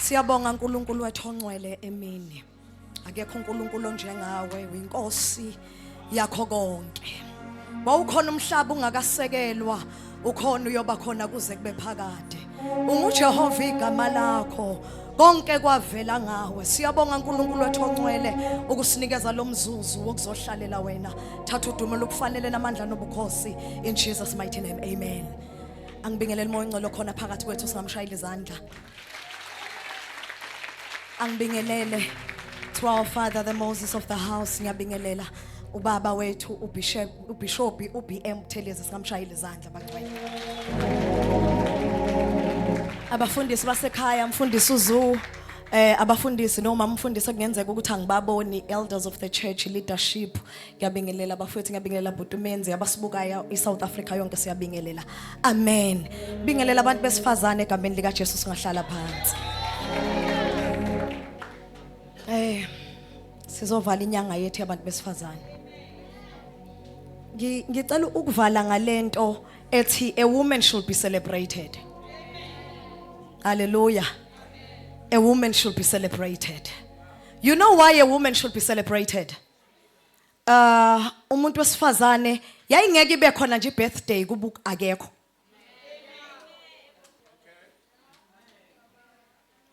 Siyabonga uNkulunkulu wethu ongcwele emini. Akekho uNkulunkulu njengawe, uyinkosi yakho konke. Wawukhona umhlaba ungakasekelwa, ukhona uyoba khona kuze kube phakade. UnguJehova igama lakho. Konke kwavela ngawe. Siyabonga uNkulunkulu wethu ongcwele ukusinikeza lo mzuzu wokuzohlalela wena. Thatha udumo lokufanele namandla nobukhosi in Jesus mighty name. Amen. Angibingelele moya ngcolo khona phakathi kwethu singamshayile izandla. Angibingelele to our father the Moses of the house. Ngiyabingelela ubaba wethu ubishop uBM Thelezi singamshayile izandla bangcwele. Abafundisi basekhaya, mfundisi uZu, abafundisi noma umfundisi kungenzeka ukuthi angibaboni, elders of the church leadership, ngiyabingelela abafowethu, ngiyabingelela Butumenzi, abasibukayo iSouth Africa yonke siyabingelela. Amen. Bingelela abantu besifazane egameni lika Jesu singahlala phansi. Sizovala inyanga yethu yabantu besifazane. Ngicela ukuvala ngalento ethi a woman should be celebrated. Hallelujah. A woman should be celebrated. You know why a woman should be celebrated? Umuntu wesifazane yayingeke ibe khona nje birthday kubuka akekho.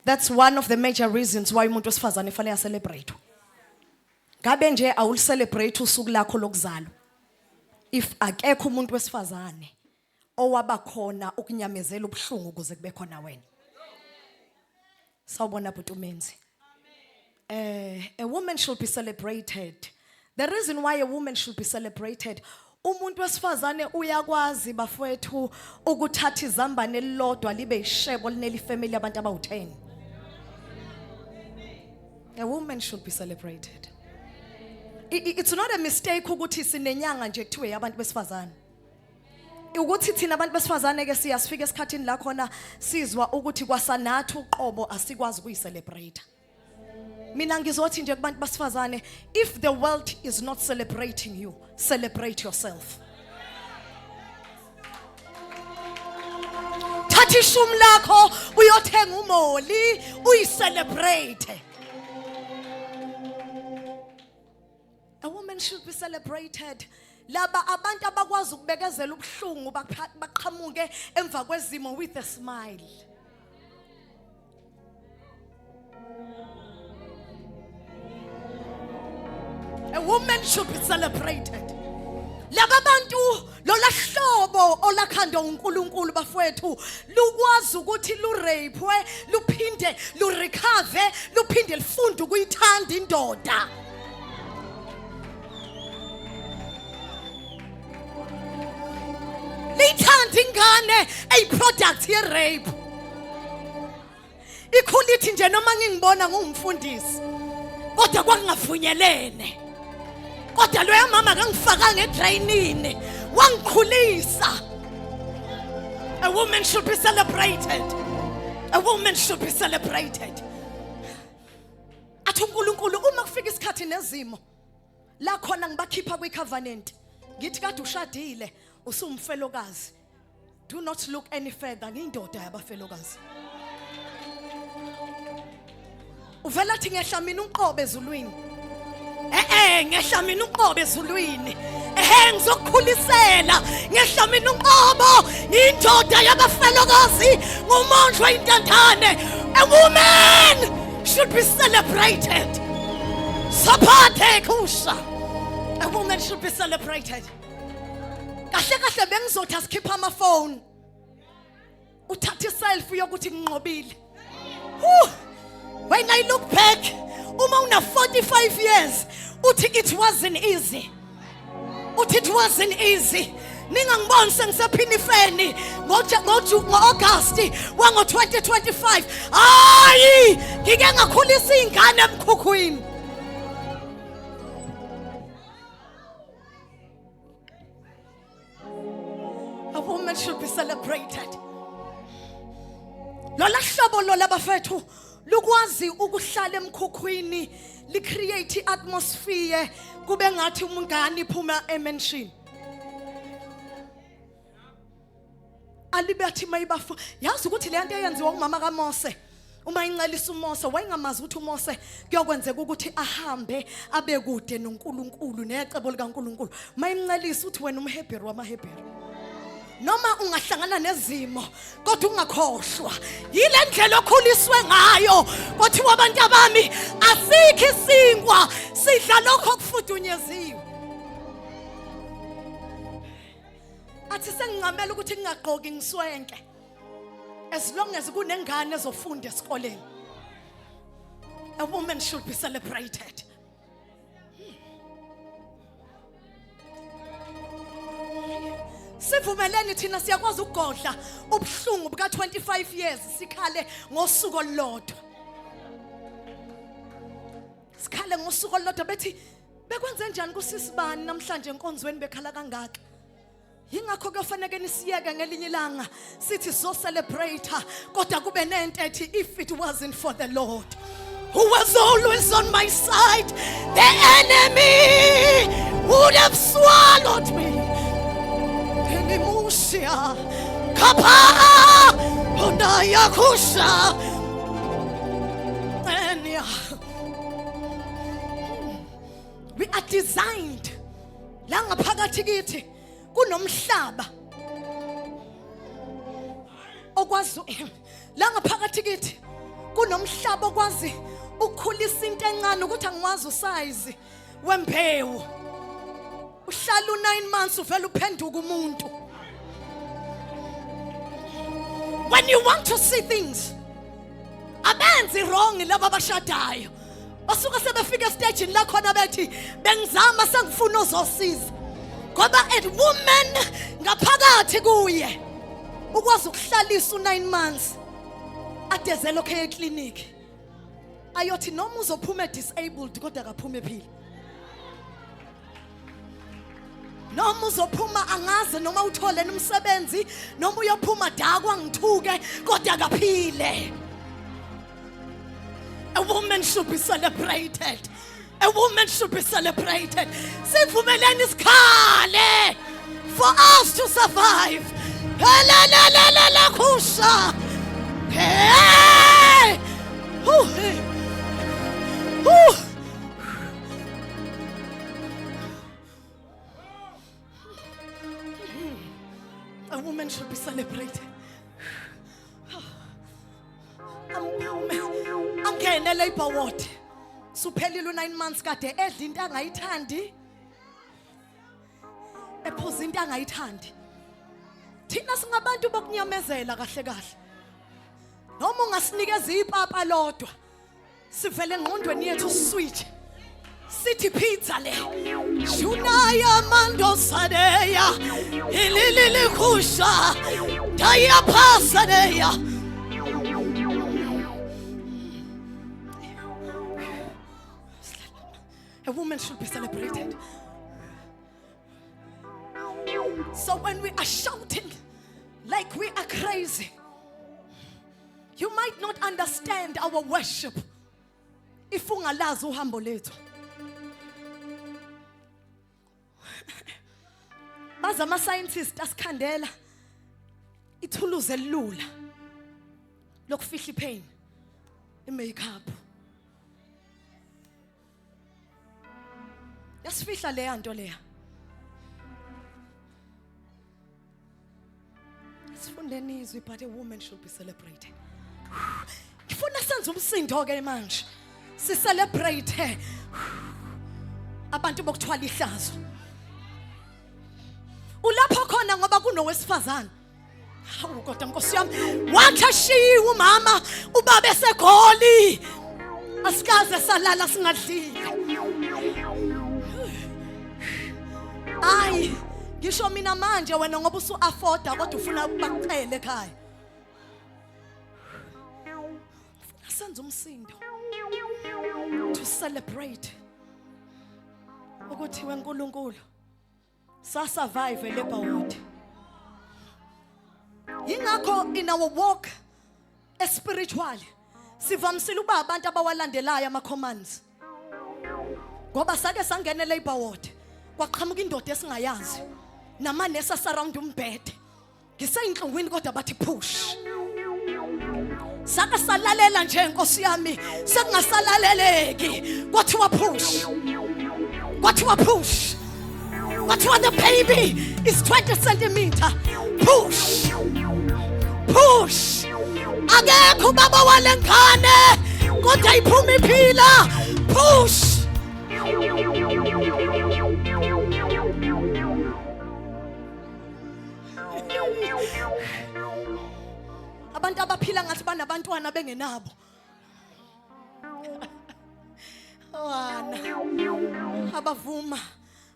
That's one of the major reasons why umuntu wesifazane fanele celebrate. Ngabe nje awul celebrate usuku lakho lokuzalwa. If akekho umuntu wesifazane owaba khona ukunyamezela ubhlungu ukuze kube khona wena. Sawubona Butumenzi. A woman should be celebrated. The reason why a woman should be celebrated, umuntu wesifazane uyakwazi bafowethu ukuthatha izambane elilodwa libe ishebo lineli family abantu abawu10. A woman should be celebrated. It's not a mistake ukuthi sinenyanga nje kuthiwe yabantu besifazane. Ukuthi thina abantu besifazane ke siyasifika esikhathini la khona sizwa ukuthi kwasanathi uqobo asikwazi ukuyicelebrate. Mina ngizothi nje kubantu besifazane, if the world is not celebrating you, celebrate yourself. Thatha ishumi lakho uyothenga umoli uyicelebrate. A woman should be celebrated. Laba abantu abakwazi ukubekezela ubhlungu baqhamuke emva kwezimo with a smile. A woman should be celebrated. Laba bantu lola hlobo olakhanda uNkulunkulu bafowethu lukwazi ukuthi lu rape luphinde lu recover luphinde lifunde ukuyithanda indoda. Lithanda ingane a product ye rape. Ikholithi nje noma ngingibona ngumfundisi kodwa kwangavunyelene. Kodwa lo mama kangifaka ngedrainini wangikhulisa. A woman should be celebrated. A woman should be celebrated. Athi uNkulunkulu uma kufika isikhathi nezimo la khona ngibakhipha kwicovenant ngithi kade ushadile usumfelokazi, do not look any further ngiyindoda yabafelokazi. Uvela thi ngehla mina uqobe ezulwini. Ngehla mina uqobe ezulwini. Ngizokukhulisela ngehla mina uqobo indoda yabafelokazi ngumondlo intandane. A woman should be celebrated. Saphathe kusha. A woman should be celebrated. Kahle kahle bengizothi asikhipha amafoni. Uthatha iselfie yokuthi nginqobile. When I look back, uma una 45 years, uthi it wasn't easy. Uthi it wasn't easy. Ningangiboni sengisephini ifeni ngo-August wango 2025. Hayi, ngike ngakhulisa ingane emkhukhwini. A woman should be celebrated. Lola hlobo lola bafethu lukwazi ukuhlala emkhukhwini li create atmosphere kube ngathi umngane iphuma emention. Alibethi mayibafu yazi ukuthi le nto eyenziwa umama kaMose Uma incelisa uMose wayengamazi ukuthi uMose kuyokwenzeka ukuthi ahambe abe kude noNkulunkulu necebo likaNkulunkulu. Mayincelisa uthi wena umHebheru wamaHebheru. Noma ungahlangana nezimo kodwa ungakhohlwa yile ndlela okhuliswe ngayo kodwa wabantu abami asikho isinkwa sidla lokho okufudunyeziwe. Athi sengicamela ukuthi ngingaqoki ngiswenke as long as kunengane ezofunda esikoleni. A woman should be celebrated. Sivumeleni thina siyakwazi ukugodla ubuhlungu buka 25 years sikhale ngosuku olulodwa. Sikhale ngosuku olulodwa bethi bekwenze njani kusisibani namhlanje enkonzweni bekhala kangaka. Yingakho kufanele nisiyeke ngelinye ilanga sithi so celebrate kodwa kube nento ethi if it wasn't for the Lord who was always on my side, the enemy would have swallowed me. Musia Kapa Honaya Kusha Enya. We are designed la ngaphakathi kithi kunomhlaba okwazi la ngaphakathi kithi kunomhlaba okwazi ukukhulisa into encane ukuthi angiwazi usize wembewu. Uhlala u9 months uvela uphenduka umuntu. When you want to see things abenzi wrong laba bashadayo basuka sebefika stage la khona bethi bengizama sengifuna uzosiza ngoba a woman ngaphakathi kuye ukwazi ukuhlalisa u9 months adezela okay eclinic ayothi noma uzophuma disabled kodwa akaphuma ephila. Noma uzophuma angaze noma uthole umsebenzi noma uyophuma dakwa ngithuke kodwa akaphile. A woman should be celebrated. A woman should be celebrated. Sivumeleni sikhale for us to survive. La la la la la kusha. Hey! A woman should be celebrated. Angene labor ward. Suphelile u9 months kade edla into angayithandi. Ephuza into angayithandi. Thina singabantu bokunyamezela kahle kahle. Noma ungasinikeza ipapa lodwa. Sivele engqondweni yethu switch. Sithi pizza le. Shunaya mando sadeya. Ilili kusha. Daya pasadeya. A woman should be celebrated. So when we are shouting like we are crazy, you might not understand our worship if ungalazi uhambo lethu. Baza ama scientists asikhandela ithuluze elula lokufihla ipain imakeup. Yasifihla leya nto leya. Sifundeni izwi but a woman should be celebrated. Ngifuna senze umsindo ke manje. Si celebrate abantu bokuthwala ihlazo. Ulapho khona ngoba kunowesifazana. Hawu kodwa Nkosi yami wathi ashiya umama ubaba esegoli. Asikaze salala singadlile. Ay, ngisho mina manje wena ngoba usu afforda kodwa ufuna bakucele ekhaya. Ufuna senze umsindo to celebrate ukuthi weNkulunkulu sa survive labor ward. Yingakho in our walk spiritually sivamisile uba abantu abawalandelayo ama commands. Ngoba sake sangena labor ward kwaqhamuka indoda esingayazi namanesi surround umbhede. Ngisayinhlungwini kodwa bathi push. sake salalela nje Nkosi yami sekungasalaleleki kwathiwa push kwathiwa the baby is 20 centimeter push akekho ubaba walengane kodwa iphuma iphila push abantu abaphila ngathi banabantwana bengenabo wana abavuma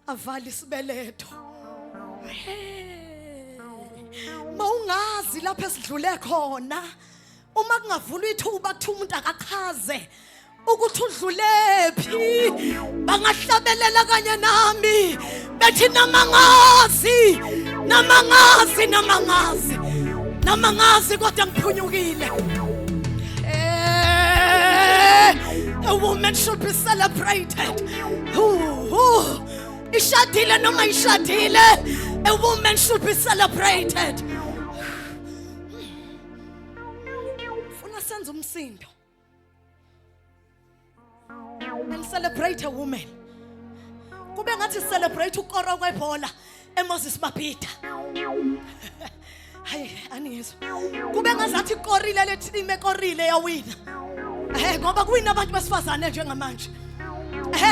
avala isibeletho mawungazi lapho esidlule khona uma kungavula ithuba kuthi umuntu akachaze ukuthi udlulephi bangahlabelela kanye nami bethi namangazi kodwa ngiphunyukile. A woman should be celebrated. Ishadile noma ishadile, a woman should be celebrated. Funa senza umsindo and celebrate a woman. Kube ngathi celebrate ukora kwebhola eMoses Mabhida. Hayi anizwa. Kube ngazathi korile leteam ekorile yawina. Ngoba kuwina abantu besifazane njengamanje.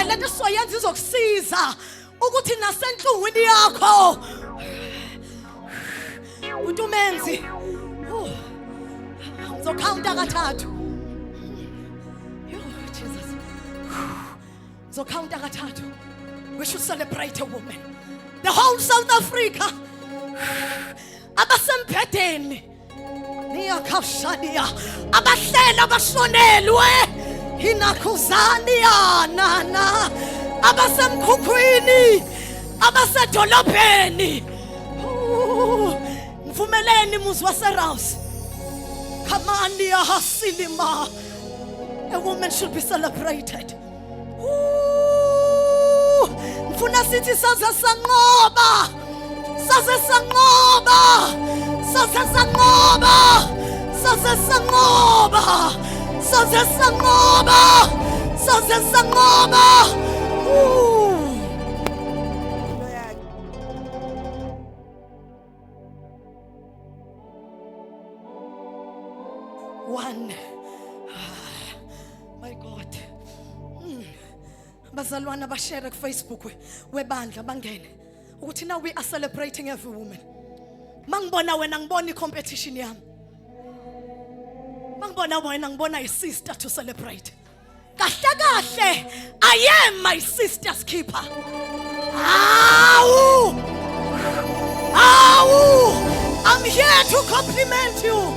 Lento soyenza izokusiza ukuthi nasenhlungwini yakho uTumenzi ngizokhawunta kathathu. Jesus. Ngizokhawunta kathathu. We should celebrate a woman. The whole South Africa. Abasempedeni niyakhashania abahlela abashonelwe inakhuzani yana abasemkhukhwini abasedolobheni mvumeleni muzi waseRouse khamani yahasilima. A woman should be celebrated. Mfuna sithi saze sanqoba One. My God. Bazalwana bashare ku Facebook webandla bangene ukuthi now we are celebrating every woman. Mangibona wena ngibona icompetition yami. Mangibona wena ngibona isister to celebrate. Kahle I am my sister's keeper. I'm here to compliment you.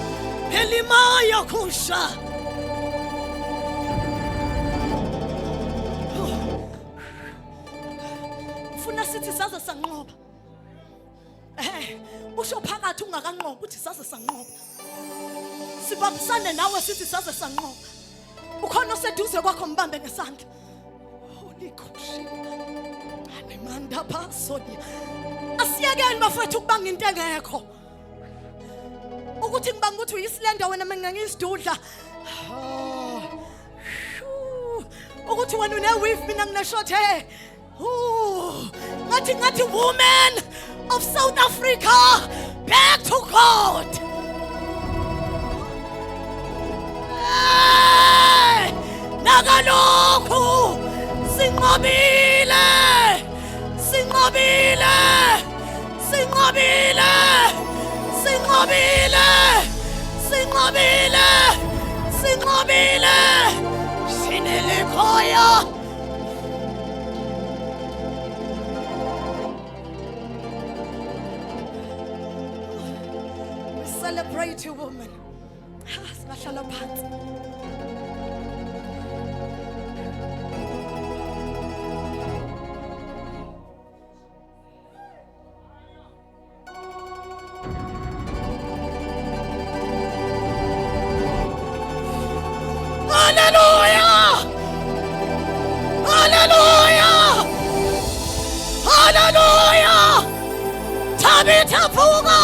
Elimaya kusha. Funa sithi saze sanqoba. Usho phakathi ungakanqoba uthi saze sanqoba. Sibambisane nawe sithi saze sanqoba. Ukhona oseduze kwakho mbambe ngesandla. Holy Ghost. Anemanda pasonia. Asiyekeni bafethu ukubanga into engekho. Ukuthi ngibanga ukuthi uyisilenda wena mina ngiyisidudla. Ukuthi wena une-weave mina ngine-short hair. Ngathi woman of South Africa back to God. Nagalokhu sinqobile. Sinele khoya. Celebrate you, woman. Singahlala phansi. Hallelujah! Tabitha Fuga!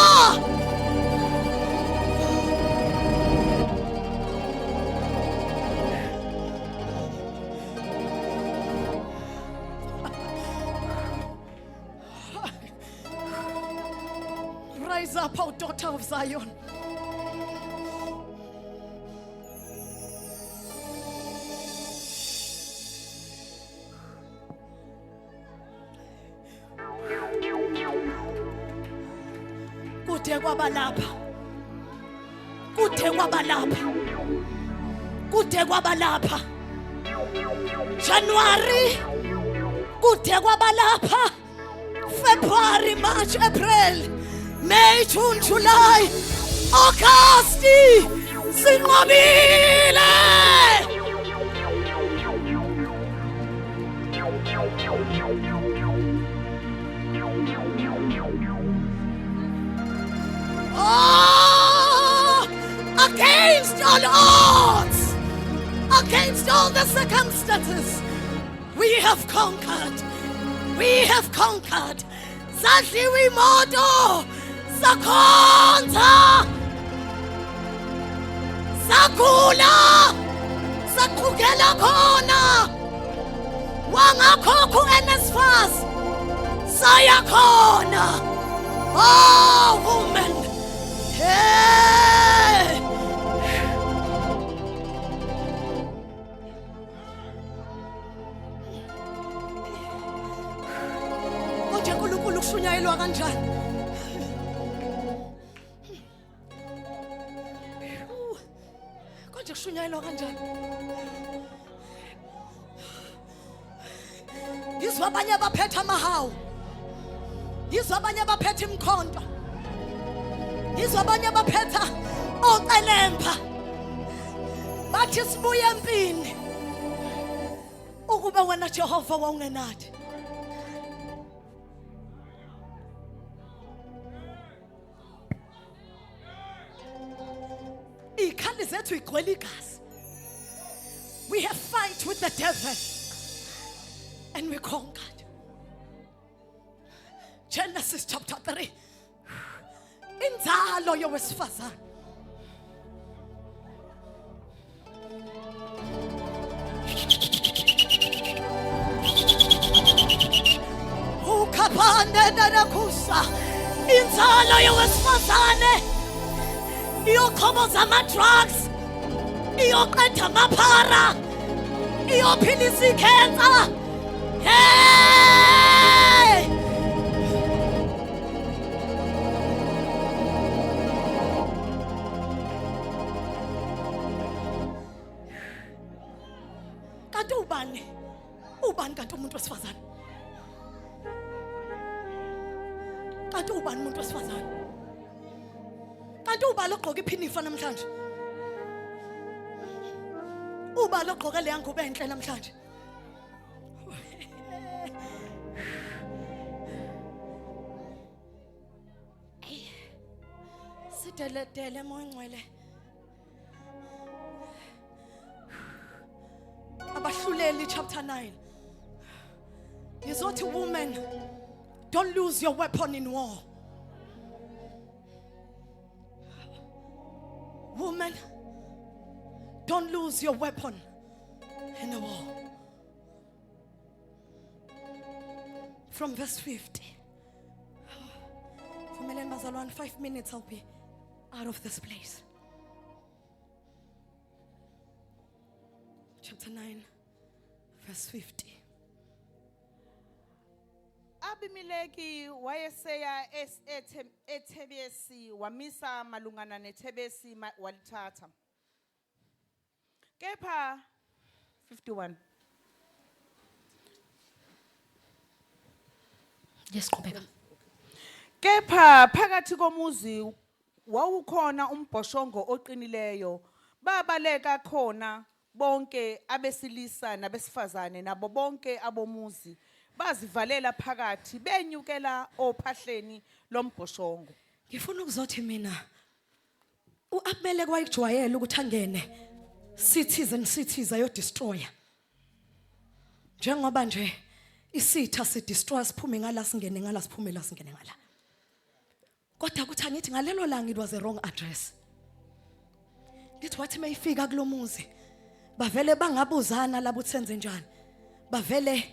lapha, daughter of Zion. Kude kwaba lapha. Kude kwaba lapha. Kude kwaba lapha. January. Kude kwaba lapha. February, March, April, May, June, July, August. Sinqobile. Oh, against all odds, against all the circumstances, we have conquered. We have conquered. Zadliwe imoto, sakhonza, sakhula, saqhugela khona. Wangakhokho NSFAS, saya khona. Oh, woman. Hey. uNkulunkulu kushunyayelwa kanjani? Konje kushunyayelwa kanjani? Yizwa abanye abaphethe amahawu. Yizwa abanye abaphethe imkhonto. Yizwa abanye abaphethe oqelemba. Bathi sibuye empini. Ukube wena Jehova wawungenathi. Ikhali zethu igcwele igazi. We have fight with the devil and we conquered. Genesis chapter 3. Inzalo yowesifazane. Ukapande nanakusa. Inzalo yowesifazane. Iyokhoboza ama-drugs, iyoqeda amaphara, iyophilisa ikhensa. Hey! Kanti ubani? Ubani kanti umuntu wesifazane? Kanti ubani umuntu wesifazane? Kanti uba loqoka iphinifa namhlanje. Uba loqoka le yangubo enhle namhlanje. Sideledele moya ngcwele. Abahluleli chapter 9. Yizothi woman, don't lose your weapon in war. Woman, don't lose your weapon in the war. From verse 50. For Melen Bazalwan, 5 minutes I'll be out of this place. Chapter 9, verse 50. Abimeleki wayeseya eThebesi wamisa malungana neThebesi walithatha. Kepha 51. Yes, qhubeka. Kepha phakathi komuzi wawukhona umbhoshongo oqinileyo, babaleka khona bonke abesilisa nabesifazane nabo bonke abomuzi. Bazivalela phakathi benyukela ophahleni lombhoshongo. Ngifuna ukuzothi mina uAbeleke wayijwayela ukuthi angene cities ayo destroyer. Njengoba nje isitha si destroy siphume ngala singene ngala siphume la singene ngala. Kodwa kuthi angithi ngalelo langa it was a wrong address. Lithi wathi mayifika kulomuzi bavele bangabuzana labo utsenze njani. Bavele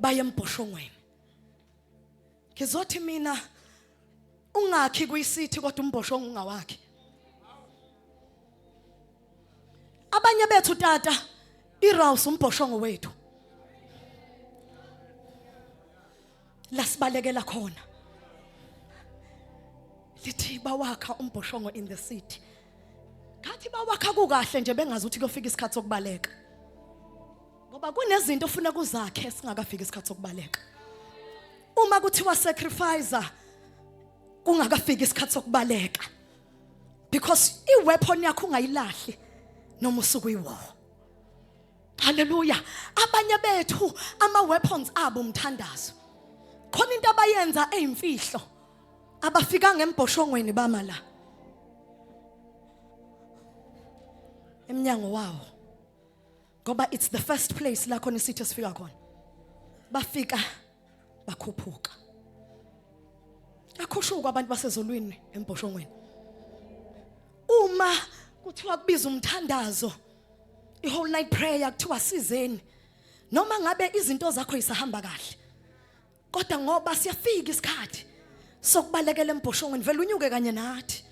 baye embhoshongweni. Ngizothi mina ungakhi kuyisithi kodwa umbhoshongo ungawakhi. Abanye bethu tata iRouse umbhoshongo wethu. Lasibalekela khona. Lithi bawakha umbhoshongo in the city. Ngathi bawakha kukahle nje bengazi ukuthi kuyofika isikhathi sokubaleka. Ngoba kunezinto ufuna kuzakhe singakafika isikhathi sokubaleka. Uma kuthiwa sacrifice kungakafika isikhathi sokubaleka. Because iweapon yakho ungayilahli noma usuku iwo. Hallelujah. Abanye bethu ama weapons abo umthandazo. Khona into abayenza eyimfihlo. Abafika ngembhoshongweni bamala. Emnyango wawo. Ngoba it's the first place la khona isithi sifika khona. Bafika bakhuphuka. Akhushuka abantu basezolweni embhoshongweni. Uma kuthiwa kubiza umthandazo, i-whole night prayer kuthiwa sizeni. Noma ngabe izinto zakho isahamba kahle. Kodwa ngoba siyafika isikhathi sokubalekela embhoshongweni vele unyuke kanye nathi.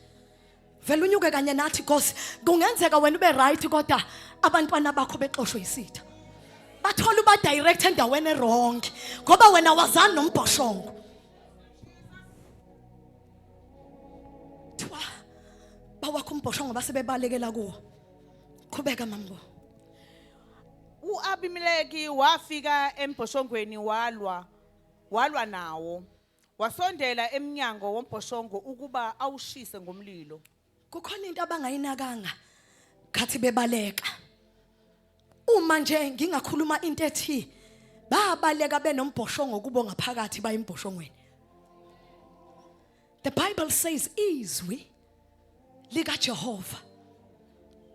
Vele unyuke kanye nathi because kungenzeka wena ube right kodwa abantwana bakho bexoshwe isitha. Bathola uba direct endaweni wrong ngoba wena wazana nombhoshongo. Twa bawakho umbhoshongo base bebalekela kuwo. Qhubeka mambo. uAbimeleki wafika embhoshongweni walwa nawo. Wasondela eminyango wombhoshongo ukuba awushise ngomlilo. Kukhona into abangayinakanga khathi bebaleka. Uma nje ngingakhuluma into ethi babaleka benombhoshongo kubo ngaphakathi bayimbhoshongweni. The Bible says izwi lika Jehova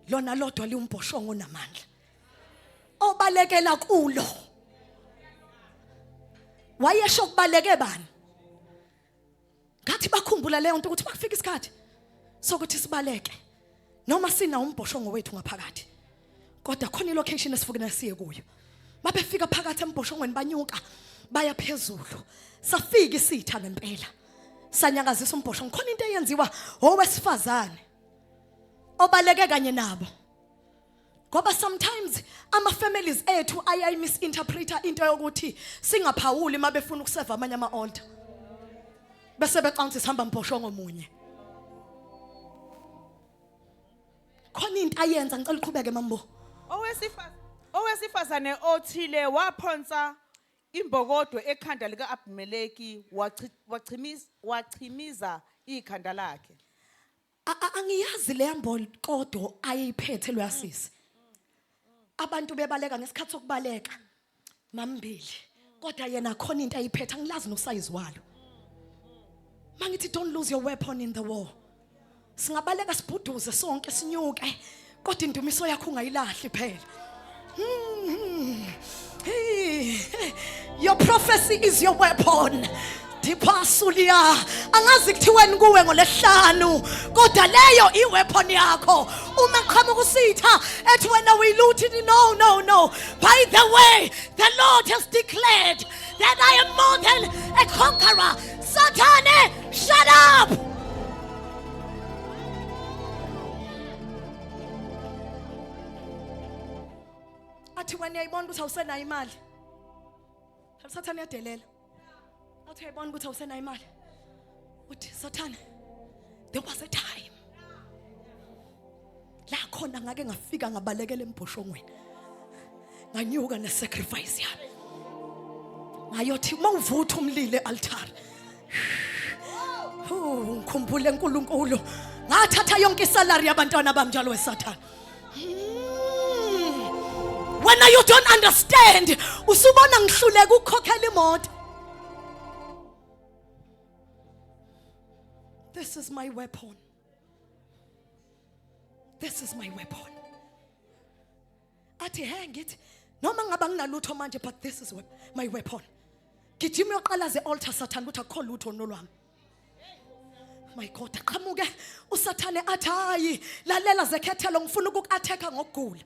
lona lodwa liumbhoshongo namandla. Obalekela kulo. Wayesho kubaleke bani? Ngathi bakhumbula leyo nto ukuthi bakufika isikhathi sokuthi sibaleke noma sina umbhoshongo wethu ngaphakathi. Kodwa khona ilocation esifuna siye kuyo. Mabefika phakathi embhoshongweni banyuka baya phezulu. Safika isitha ngempela. Sanyakazisa umbhoshongo. Khona into eyenziwa owesifazane obaleke kanye nabo. Ngoba sometimes ama families ethu ayayi misinterpreta into yokuthi singaphawuli mabefuna ukuseva amanye ama altar. Bese beqanisa sihamba mbhoshongo munye. Khona into ayenza ngicela uqhubeke mambo. Owesifazane othile waphonsa imbokodo ekhanda lika Abimeleki wachimiza ikhanda lakhe. Angiyazi le mbokodo ayiphethe loyasisi. Abantu bebaleka ngesikhathi sokubaleka mambili. Kodwa yena khona into ayiphethe angilazi nosize walo. Mangithi don't lose your weapon in the war. Singabaleka sibhuduze sonke sinyuke kodwa indumiso yakho ungayilahli phela. Your prophecy is your weapon. Dipasulia angazi kuthiweni kuwe ngolesihlanu kodwa leyo iweapon yakho uma qhamuka ukusitha ethi wena uyiluthi no. By the way, the Lord has declared that I am more than a conqueror. Satan, shut up. Athi wena uyayibona ukuthi awusenayo imali. Sathane yadelela. Athi uyayibona ukuthi awusenayo imali. Uthi Sathane, there was a time la khona ngake ngafika ngabalekela embhoshongweni. Nganyuka nesacrifice yami. Ngayothi mawuvutha umlilo ealtar. Ngikhumbule uNkulunkulu. Ngathatha yonke isalary yabantwana bami njalo weSathane. When you don't understand, usubona ngihluleka ukukhokhela imoto. This is my weapon. This is my weapon. Athi ngithi noma ngaba nginalutho manje but this is my weapon. Gijima yoqala ze altar Satan ukuthi akho lutho nolwami. My God, qhamuke uSathane athi hayi lalela zekhethelo ngifuna ukukatheka ngokugula.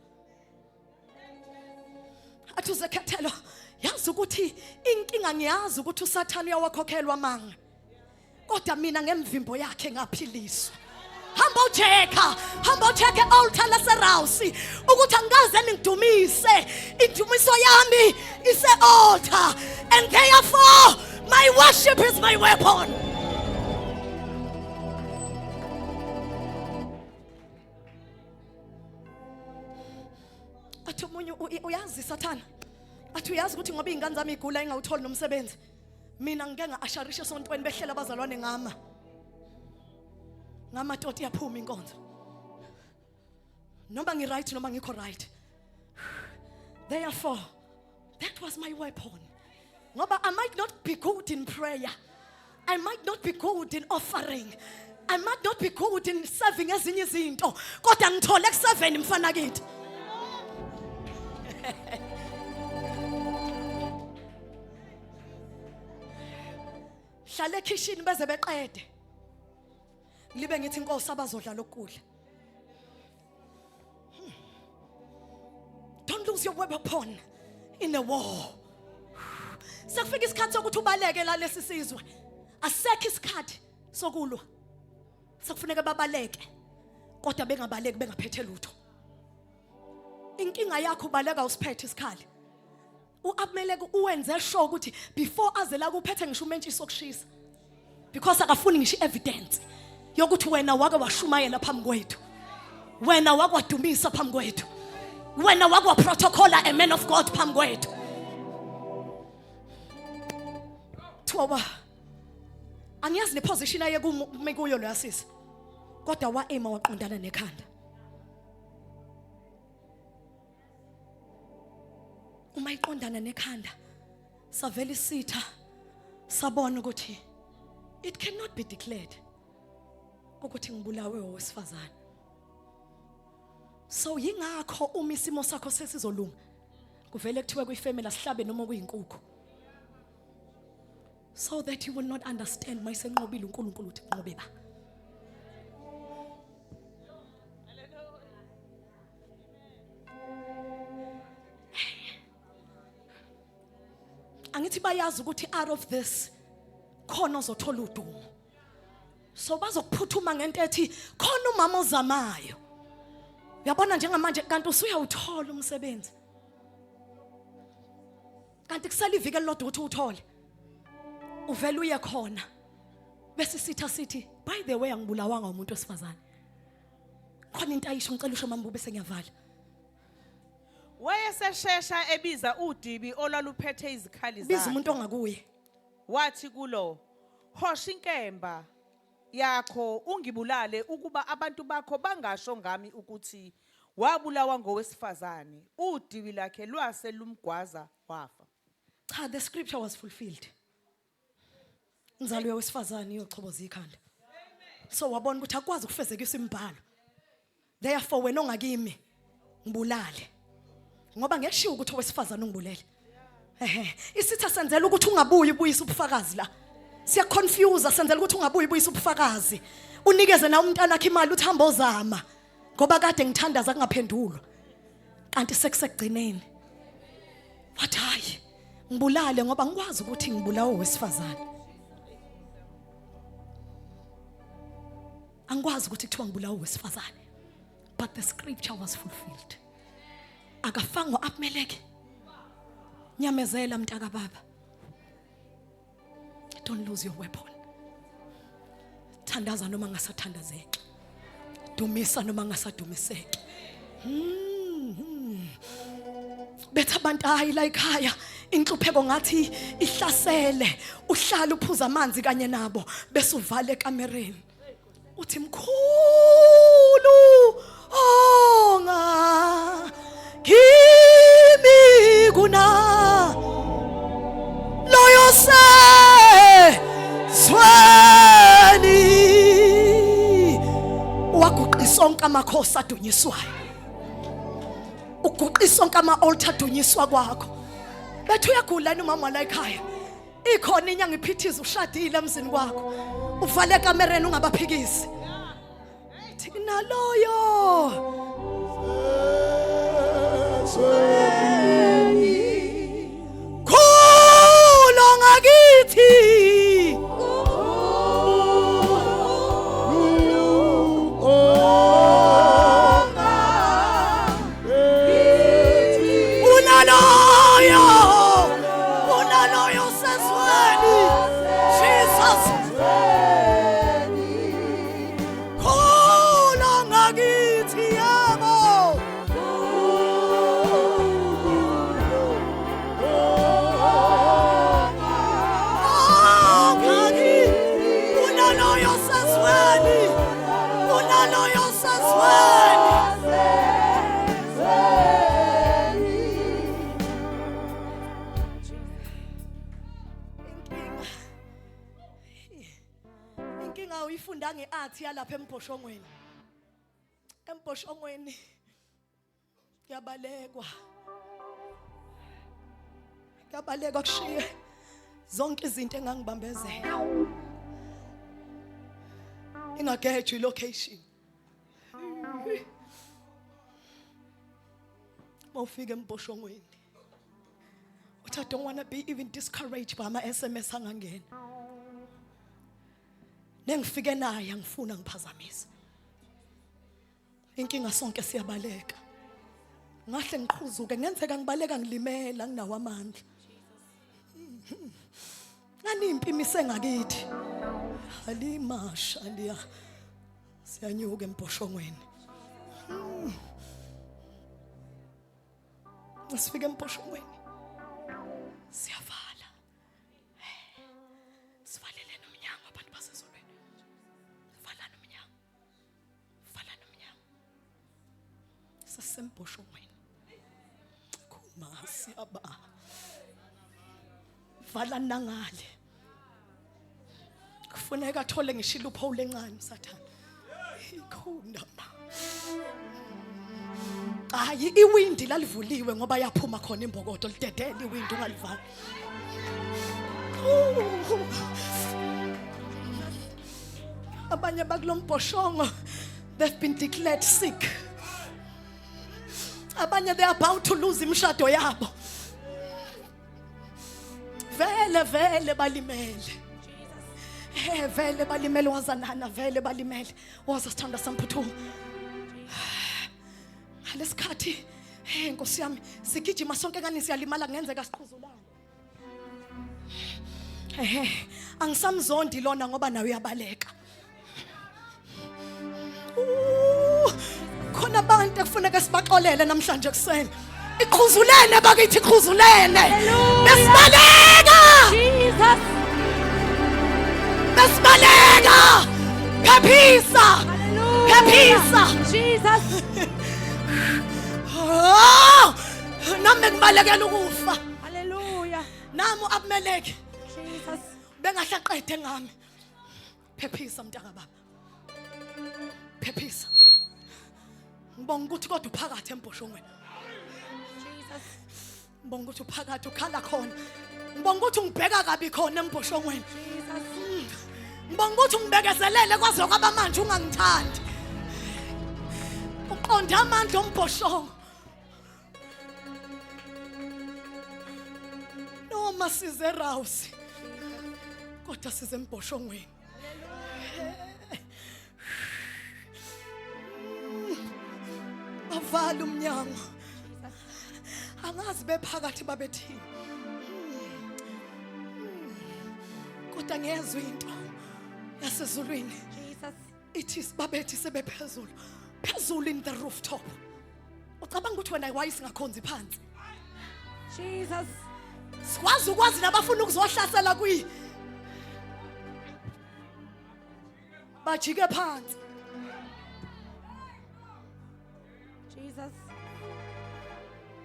Athi uzekhethelo yazi ukuthi inkinga ngiyazi ukuthi uSathane uyawakhokhelwa manga. kodwa mina ngemvimbo yakhe ngaphiliswa. Hamba ucheke altar laseRausi ukuthi angikaze ningidumise. Indumiso yami ise altar, and therefore my worship is my weapon. Athi umunye uyazi Sathana, athi uyazi ukuthi ngoba izingane zami igula engawutholi nomsebenzi, mina ngike ngaasharisha esontweni behlela abazalwane ngama toti yaphuma inkonzo. Noma ngiright noma ngikho right. Therefore, that was my weapon. Ngoba I might not be good in prayer. I might not be good in offering. I might not be good in serving ezinye izinto. Kodwa ngithole ku7 mfana kithi. Hlale ekitchen beze beqede. Libe ngithi inkosi abazodla lokudla. Don't lose your weapon in a war. Sekufika isikhathi sokuthi ubaleke la lesi sizwe. Asekho isikhathi sokulwa. Sekufuneka babaleke. Kodwa bengabaleki bengaphethe lutho. Inkinga yakho ubaleka usiphethe isikhali. Uameleke uwenze sure ukuthi before aze la kuphethe ngisho umentshisi okushisa. Because akafuni ngisho evidence yokuthi wena wake washumayela phambi kwethu. Wena wakwadumisa phambi kwethu. Wena wakwa protocola a man of God phambi kwethu. Thoba angiyazi le position aye kuyo lo yasisi. Kodwa waema waqondana nekhanda. Uma iqondana nekhanda savela isitha sabona ukuthi it cannot be declared ukuthi ngibulawe owesifazane. So yingakho uma isimo sakho sesizolunga kuvele kuthiwe kuyifamily asihlabe noma kuyinkukhu. So that you will not understand mayisenqobile uNkulunkulu uthi nqobe ba. Angithi bayazi ukuthi out of this khona ozothola udumo. So bazokuphuthuma ngento ethi khona umama ozamayo. Uyabona njengamanje kanti usuyawuthola umsebenzi. Kanti kusala iviki elilodwa ukuthi uthole. Uvela uye khona. Bese sithi by the way angibulawanga umuntu wesifazane. Khona into ayisho ngicela usho mama bese ngiyavala. Wayeseshesha ebiza uDibi olaluphethe izikhali zakhe. Biza umuntu ongakuye. Wathi kulo, "Hosha inkemba yakho ungibulale ukuba abantu bakho bangasho ngami ukuthi wabulawa ngowesifazane." uDibi lakhe lwase lumgwaza wafa. Cha, the scripture was fulfilled. Ngizalwe wesifazane uyochoboza ikhanda. So wabona ukuthi akwazi ukufezekisa imibhalo. Therefore wena ongakimi ngibulale. Ngoba ngeshiwo ukuthi owesifazane ungibulele. Isitha senzela ukuthi ungabuyi ubuyisa ubufakazi la. Siya confuse senzela ukuthi ungabuyi ubuyisa ubufakazi. Unikeze na umntana wakhe imali uthi hamba ozama. Ngoba kade ngithandaza kungaphendulwa. Kanti sekusekugcineni. Wathi hayi ngibulale ngoba ngikwazi ukuthi ngibulawe owesifazane. Angikwazi ukuthi kuthiwa ngibulawe owesifazane. But the scripture was fulfilled. Akafangwa Abimeleki. Nyamezela mntaka baba. Don't lose your weapon. Thandaza noma ngasathandazeki. Dumisa noma ngasadumiseki. Betha abantu hayi la ekhaya inhlupheko ngathi ihlasele uhlala uphuza amanzi kanye nabo bese uvale ekamereni. Uthi mkhulu onga kimi kuna loyo se swani waguqisa onke amakhosi adunyiswayo. Uguqisa onke ama-altar adunyiswa kwakho. Bethu uyagula umama la ekhaya. Ikhona inyanga iphithiza ushadile emzini kwakho. Uvale ekamereni ungabaphikisi. Thina loyo khulu ngakithi khona ngakithi yabo unaloyo sasweni unaloyo sasweni inkinga uyifunda ngeart yalapha emboshongweni kuyabalekwa kushiye zonke izinto engangibambezela ingagejwe ilocation mawufika emboshongweni uthi I don't want to be even discouraged by ama SMS angangena nengifike naye angifuna ngiphazamisa inkinga sonke siyabaleka ngahle ngiqhuzuke ngenzeka ngibaleka ngilimela nginawo amandla nani impimise ngakithi alimasha liya siyanyuka emboshongweni sifike emboshongweni siyavala sivalele nomnyango abantu basezolweni vala nomnyango sasemboshongweni kumasi aba vala nangale kufuneka athole ngishilo uPaul encane sathana ikhunda hayi iwindi lalivuliwe ngoba yaphuma khona imbokodo lidedele iwindi ungalivala abanye bakulombhoshongo they've been declared sick abanye they are about to lose imshado yabo vele balimele vele balimele wazanana vele balimele wazasithanda samphuthuma ngalesikhathi Nkosi yami sigijima sonke kani siyalimala ngenzeka siqhuzulana angisamzondi lona ngoba nawe uyabaleka khona abantu kufuneka sibaxolele namhlanje kuseni iqhuzulene bakithi iqhuzulene besibaleka Jesus. besibaleka phephisa phephisa Jesus. nami ngibalekela ukufa Hallelujah. nami Abimeleki Jesus. bengahlaqethe ngami phephisa mntaka baba phephisa ngibonga ukuthi kodwa uphakathi emboshongweni Jesus. ngibonga ukuthi uphakathi ukhala khona ngibonga ukuthi ungibheka kabi khona emboshongweni Jesus. ngibonga ukuthi ungibekezelele kwaze kwaba manje ungangithandi uqonda amandla omboshongo noma size Rouse kodwa size emboshongweni bavala umnyango angazi bephakathi babethini kodwa ngiyezwa into yasezulwini Jesus. ithi babethi sebephezulu in the rooftop ucabanga ukuthi wena wayisingakhonzi phansi Jesus. sikwazi nabafuna ukuzohlasela bajike phansi Jesus.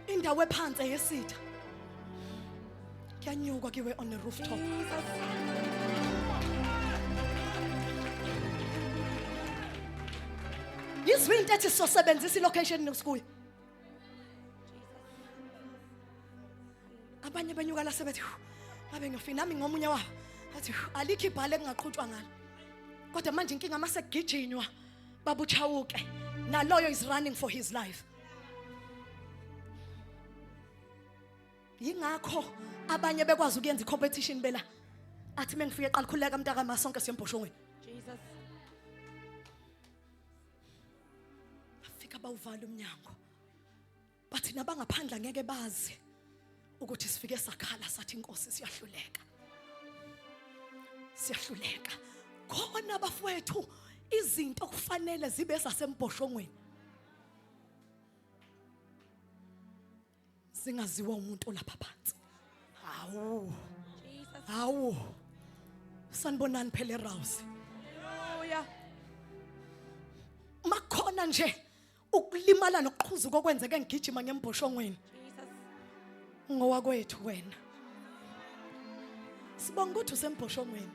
indawo ephansi yesitha kuyanyuka kiwe on the rooftop Jesus. yizwi into ethi sosebenzisa ilocation nokusukuya abanye benyuka la sebethi ngabe ngiyofika nami ngomunye wabo athi alikho ibhale engaqhutshwa ngalo kodwa manje inkinga mase gijinywa babuchawuke naloyo is running for his life yingakho abanye bekwazi ukuyenza icompetition bela athi mengifike eqala khuleka mntaka masonke siyemboshongweni Jesus. bafika bawuvala umnyango bathi nabangaphandla ngeke bazi ukuthi sifike sakhala sathi inkosi siyahluleka khona bafowethu izinto kufanele zibe sasembhoshongweni singaziwa umuntu lapha phansi. Hawu. Jesus. Hawu. Sanibonani phela eRouse. Hallelujah. Makhona nje ukulimala nokuqhuzuka okwenzeke ngigijima ngembhoshongweni Jesus. ngowakwethu wena. Sibonga ukuthi usembhoshongweni.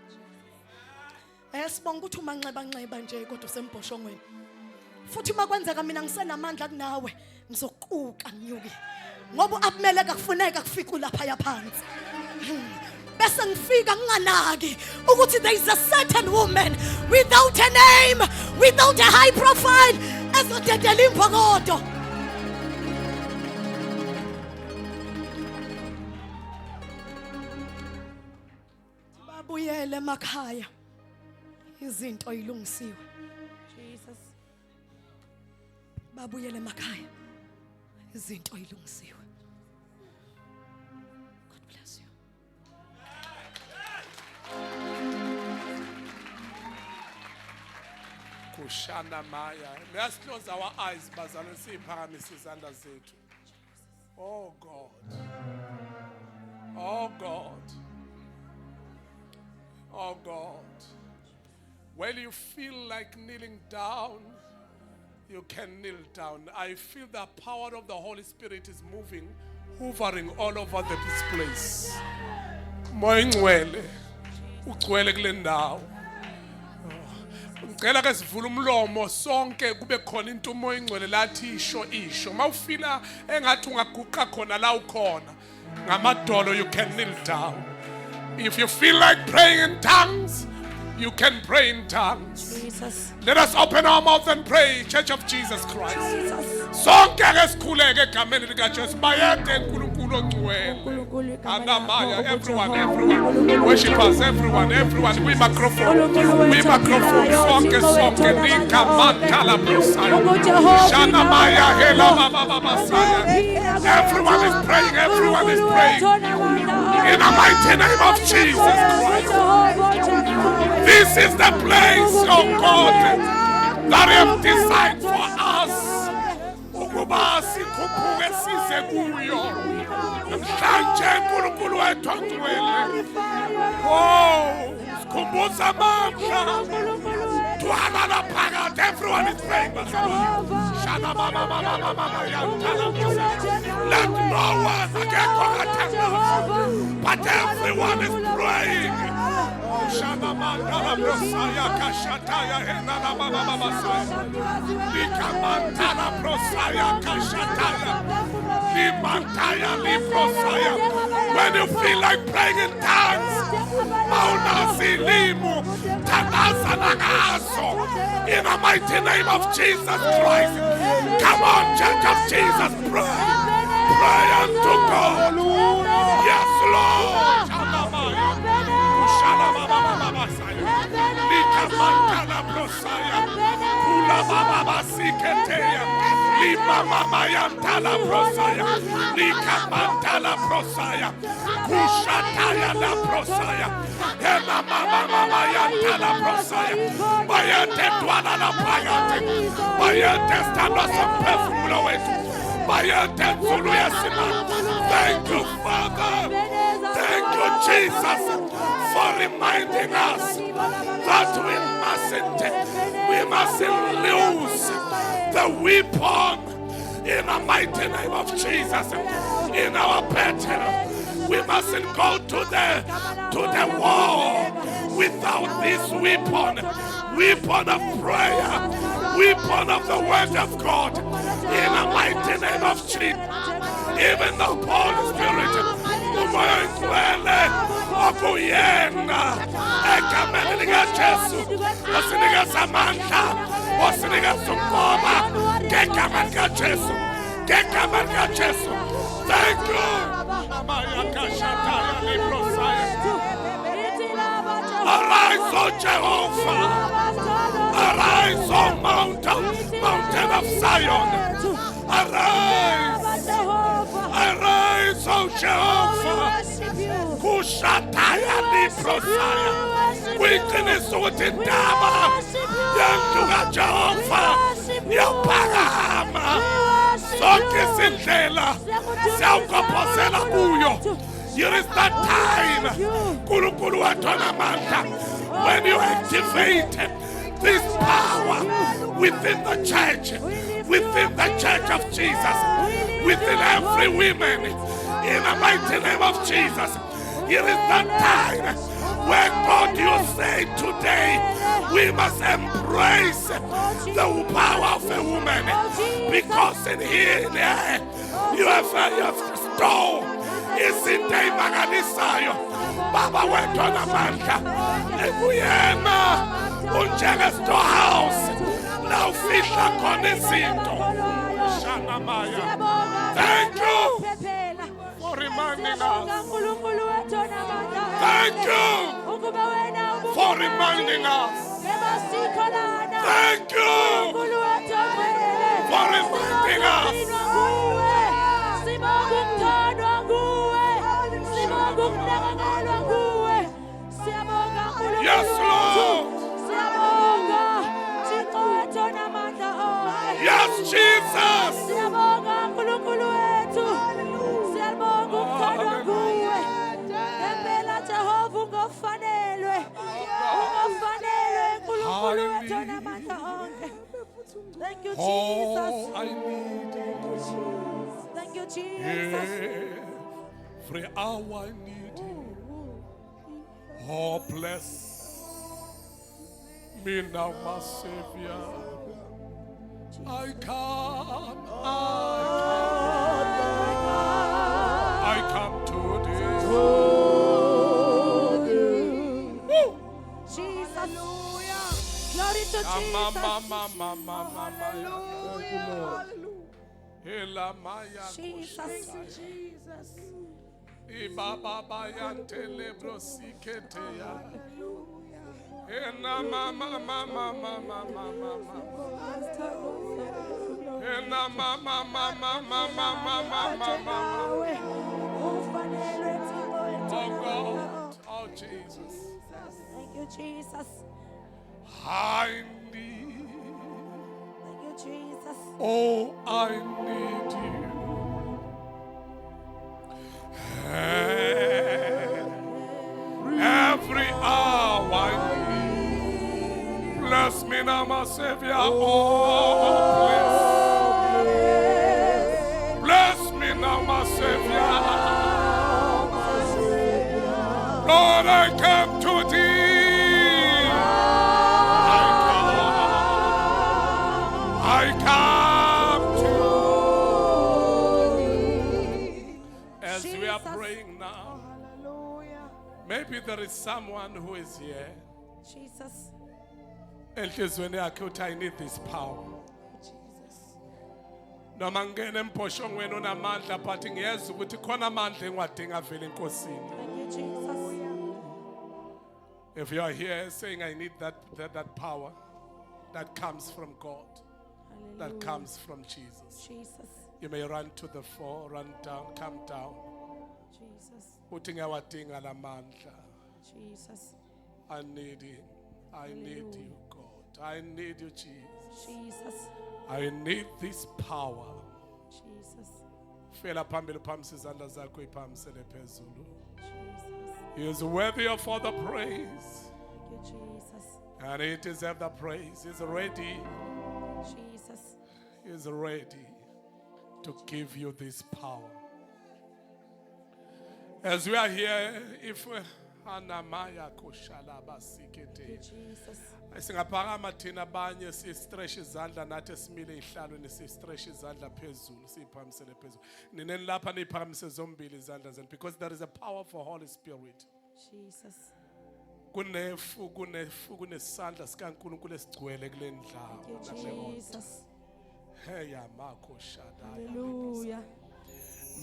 Sibonga ukuthi umanxeba nje kodwa usembhoshongweni. Futhi makwenzeka mina ngisenamandla kunawe ngizoquka ngiyuke. Ngoba akumele kufuneka kufike lapha yaphansi. Bese ngifika nginganaki ukuthi there is a certain woman without a name, without a high profile ezodedela imbokodo. Babuyele emakhaya. Izinto ilungisiwe. Jesus. Babuyele emakhaya. Izinto ilungisiwe. God bless you. Kushana Maya. Let's close our eyes, bazalwane siphakamisa izandla zethu. Oh God. Oh God. Oh God. When you feel like kneeling down, you can kneel down. I feel the power of the Holy Spirit is moving, hovering all over this place. Moya ngcwele ugcwele kule ndawo. Ngicela ke sivule umlomo sonke kube khona into umoya ingcwele lathi isho mawufila engathi ungaguqa khona la ukhona ngamadolo you can kneel down. If you feel like praying in tongues, you can pray in tongues. Jesus. Let us open our mouth and pray, Church of Jesus Christ. Jesus. Sonke ke sikhuleke egameni lika Jesu bayede uNkulunkulu ongcwele. Angamaya, everyone, worshipers, everyone, we microphone, sonke, nika mantala brosaya, shana maya, hela baba basaya. Everyone is praying, in the mighty name of Jesus Christ. This is the place, oh God, that you have designed for us. Ukuba sikhuphuke size kuyo. Namhlanje uNkulunkulu wethu ongcwele. Oh, sikhumbuza amandla. Twala phakathi. Everyone is praying. Shana mama yantala. Let no one akekho attend, but everyone is praying. Shana mandala brosaya kashataya henana mama basaya. Likamantala brosaya kashataya. Limantaya librosaya. When you feel like praying in tongues, mauna silimu tanasa nagaso. In the mighty name of Jesus Christ, come on, Church of Jesus, pray, pray unto God. Yes, Lord. Likamantala brosaya, kula baba basiketeya, lima mama yantala brosaya, likamantala brosaya, kushataya la brosaya, ema mama yantala brosaya, bayete twala la pagate, bayete standa sampefulo wetu, bayete zulu yasima. Thank you, Father. Thank you, Jesus, for reminding us that we mustn't lose the weapon in the mighty name of Jesus in our battle. We mustn't go to the war without this weapon of prayer, weapon of the word of God in the mighty name of Jesus. Even the Holy Spirit, umoya ngcwele okuyena egameni lika Jesu osinika amandla osinika ukubonga ngegameni lika Jesu thank you mama yakashataya librosaya. Arise, O Jehovah, arise, O mountain of Zion, arise, O Jehovah. Ushataya librosaya. Kuyiqiniso ukuthi indaba yendlu kaJehova iyaphakama. Zonke izindlela siyawugobhozela kuyo. Here is that time, Kulukulu Atonamanta, when you activate this power within the church of Jesus, within every woman, in the mighty name of Jesus. Here is that time where God, you say today, we must embrace the power of a woman, because in here you have stored izinto ezimangalisayo. Baba wethu onamandla ekuyena unjenge storehouse la ufihla khona izinto. Shanamaya. Thank you for reminding us. Thank you for reminding us. Thank you for reminding us. Yes, Lord. Yes, Jesus. Thank you, Jesus. Oh, I need you. Thank you, Jesus. Every hour I need you. Oh, bless me now, my Savior. I come to this. Jesus. Hallelujah. Glory to Jesus. Jesus. Jesus. Ibaba bayantele brosiketeya. Ena mama. Ena mama. Oh God, oh Jesus. Thank you, Jesus. I need. Thank you, Jesus. Oh, I need you. Every hour I need. Bless me now, my Savior. Oh, bless me now, my Savior. Lord, I come to thee. I come to thee. As we are praying now, maybe there is someone who is here. Jesus. Enhlizweni yakhe uthi I need this power. Noma ngene emposhongweni onamandla but ngiyeza ukuthi khona amandla engiwadinga vele enkosini. Thank you, Jesus. If you are here saying I need that power that comes from God, that Hallelujah. comes from Jesus, Jesus. you may run to the floor, run down, come down. Jesus. Uthi ngiyawadinga lamandla. Jesus. I need him. I need you, God. I need you, Jesus. Jesus. I need this power. Jesus. Fela phambili phamsi izandla zakho iphamisele phezulu. Jesus. He is worthy of all the praise. Thank you, Jesus. And he deserves the praise. He's ready. Jesus. He's ready to give you this power. As we are here, if Anamaya Koshalaba Sikete. Jesus. Singaphakama thina abanye si-stretch izandla nathi esimile ihlalweni si-stretch izandla phezulu siphamisele phezulu. Nineni lapha niphakamise zombili izandla zenu because there is a power for Holy Spirit. Jesus. Kunesandla sikaNkulunkulu esigcwele kule ndawo. Thank you, Jesus. Hey Yamako Shadaya. Hallelujah.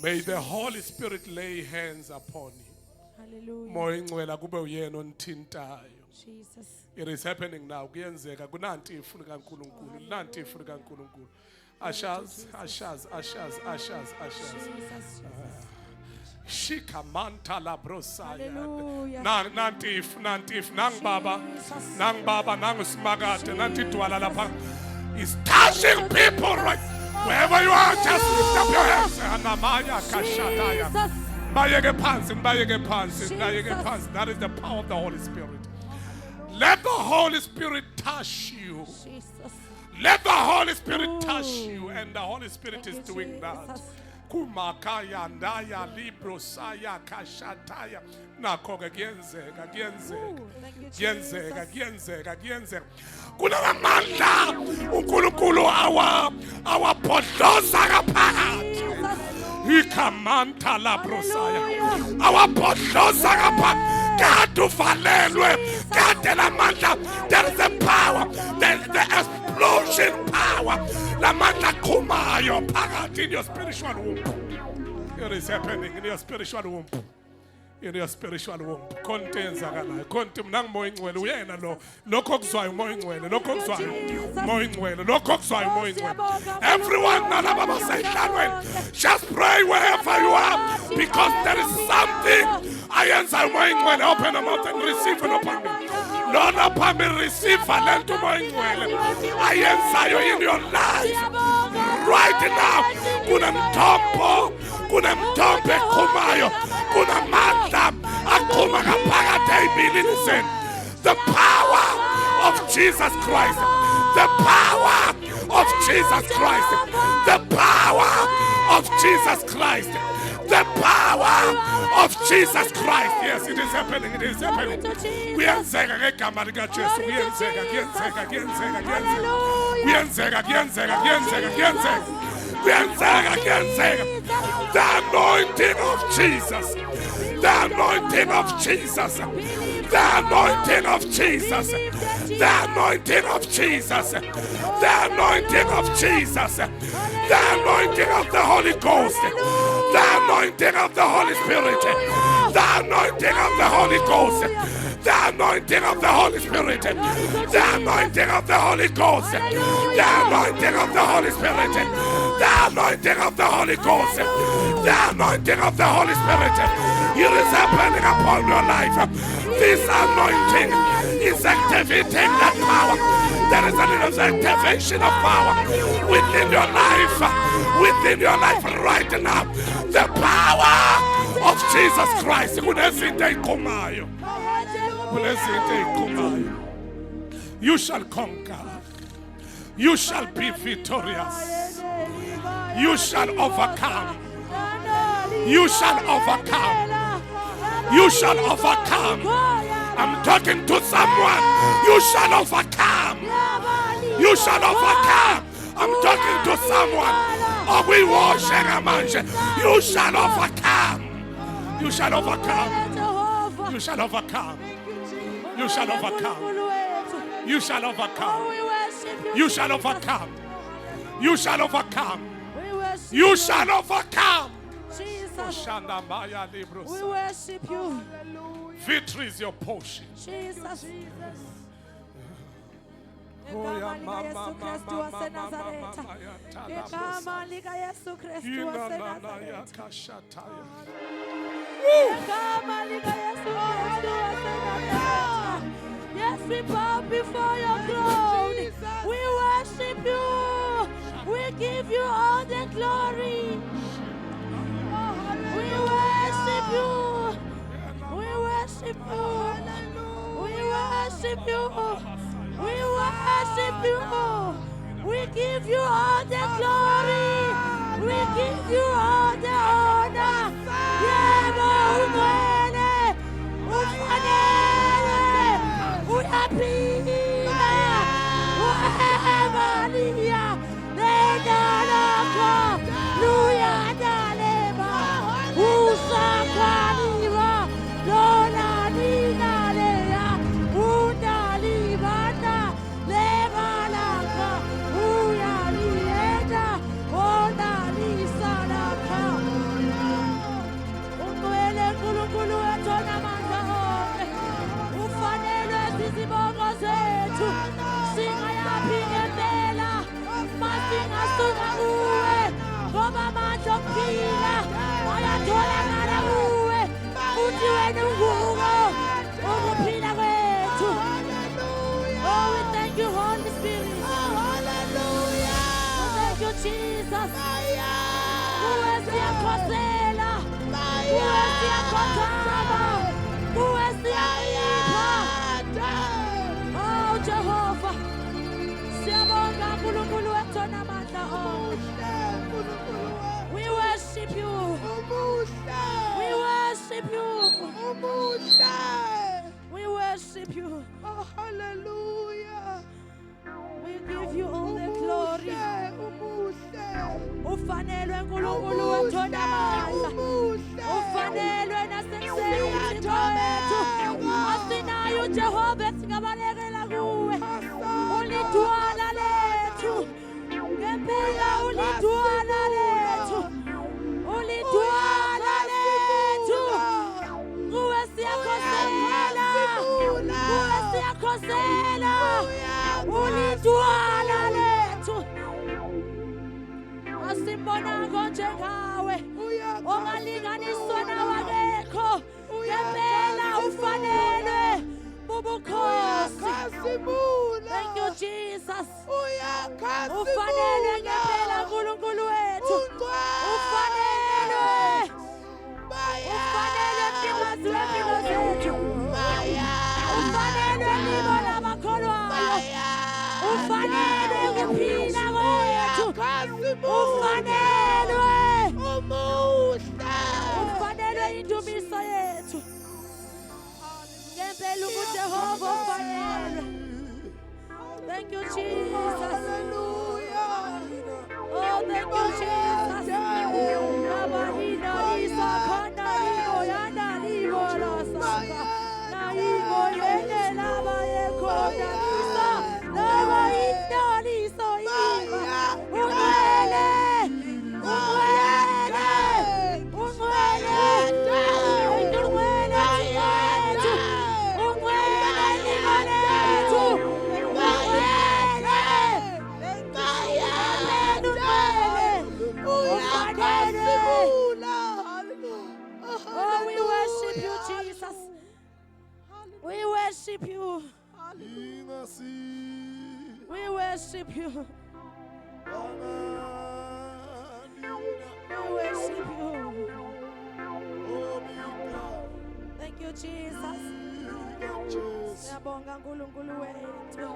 May the Holy Spirit lay hands upon you. Hallelujah. Moya ingcwele kube uyena onithintayo. Jesus. It is happening now. Kuyenzeka kunanti ifuna kaNkulunkulu. Nanti ifuna kaNkulunkulu. Ushers. Jesus. Shikamanta la brosaya. Hallelujah. Nantif, nang baba, Jesus. nang smagate, nanti tuala la pa. He's touching people right wherever you are. Just lift up your hands. Anamaya kashataya. Jesus. That is the power of the Holy Spirit. Let the Holy Spirit touch you. Jesus. Let the Holy Spirit touch you, and the Holy Spirit Thank is you, doing that. Jesus. Kumakaya ndaya libro saya kashataya nakoga genzeka kunamandla uNkulunkulu awaphodloza ngaphakathi ikamanta la brosaya awaphodloza ngaphakathi kade uvalelwe kade lamandla. There is a power, there is the explosion power lamandla khumayo phakathi in your spiritual womb. It is happening in your spiritual womb. In your spiritual womb. Kontenza kana. Konti mnang moyo ngcwele uyena lo. Lokho okuzwayo moyo ngcwele. Lokho okuzwayo moyo ngcwele. Lokho okuzwayo moyo ngcwele. Everyone nalaba basehlalweni. Just pray wherever you are, because there is something. Ayenza moyo ngcwele. Open your mouth and receive it upon me. Lord, upon me receive talento moyo ngcwele. Ayenzayo in your life. Right now. Kuna mtombo ekhumayo. Kuna mandla akhuma ngaphakathi ey'bilini zenu. The power of Jesus Christ. The power of Jesus Christ. The power of Jesus Christ. The power of Jesus Christ. Yes, it is happening. It is happening. Kuyenzeka ngegama likaJesu. Kuyenzeka. The anointing of Jesus. The anointing of Jesus. The anointing of Jesus. The anointing of Jesus. The anointing of Jesus. The anointing of the Holy Ghost. The anointing of the Holy Spirit. The anointing of the Holy Ghost. The anointing of the Holy Spirit. The anointing of the Holy Ghost. The anointing of the Holy Spirit. The anointing of the Holy Ghost. The anointing of the Holy Spirit. It is happening upon your life. This anointing is activating that power. There is an activation of power within your life. Within your life right now. The power of Jesus Christ. You shall conquer. You shall be victorious. You shall overcome. You shall overcome. You shall overcome. I'm talking to someone. You shall overcome. You shall overcome. I'm talking to someone. Oh, we worship a man. You shall overcome. You shall overcome. You shall overcome. You shall overcome. You shall overcome. You shall overcome. You shall overcome. You shall overcome. Jesus. We worship you. Victory is your portion. Jesus. Yes, we bow before your throne. We worship you. We give you all the glory. We worship you. We worship you. We worship you. We worship you. We give you all the glory. We give you all the honor. Hallelujah. worship you. We worship you. We worship you. Oh, hallelujah. We give you all the glory. Ufanelwe nkulunkulu wethu onamandla. Ufanelwe nasekuseni uThixo wethu. Asinayo uJehova esingabalekela kuwe. Ulidwala lethu. Ngempela ulidwala lethu. Ulidwala lethu. Kuwe siyakhosela. Kuwe siyakhosela. Ulidwala lethu. Asimbonanga njengawe. Ongalinganiswa nawe akekho. Ngempela ufanelwe bubukhosi. Thank you, Jesus. Ufanelwe ngempela nkulunkulu wethu. Ufanelwe. Ufanelwe mpikazi wempilo zethu. Ufanelwe libo labakholwayo. Ufanelwe ukuphila kwethu. Ufanelwe. Ufanelwe indumiso yethu. Ngempela uJehova ufanelwe. Thank you, Jesus. Oh, thank you, Jesus. Nabalina isa khanda libo yanda libo lasaka. Naibo yele laba yekhona lisa. Laba indaliso iba. Unwele. Unwele. Unwele. Unwele lethu. Unwele libo lethu. Oh, we worship you, Jesus. We worship you. We worship you. We worship you. Thank you, Jesus. Siyabonga nkulunkulu wethu.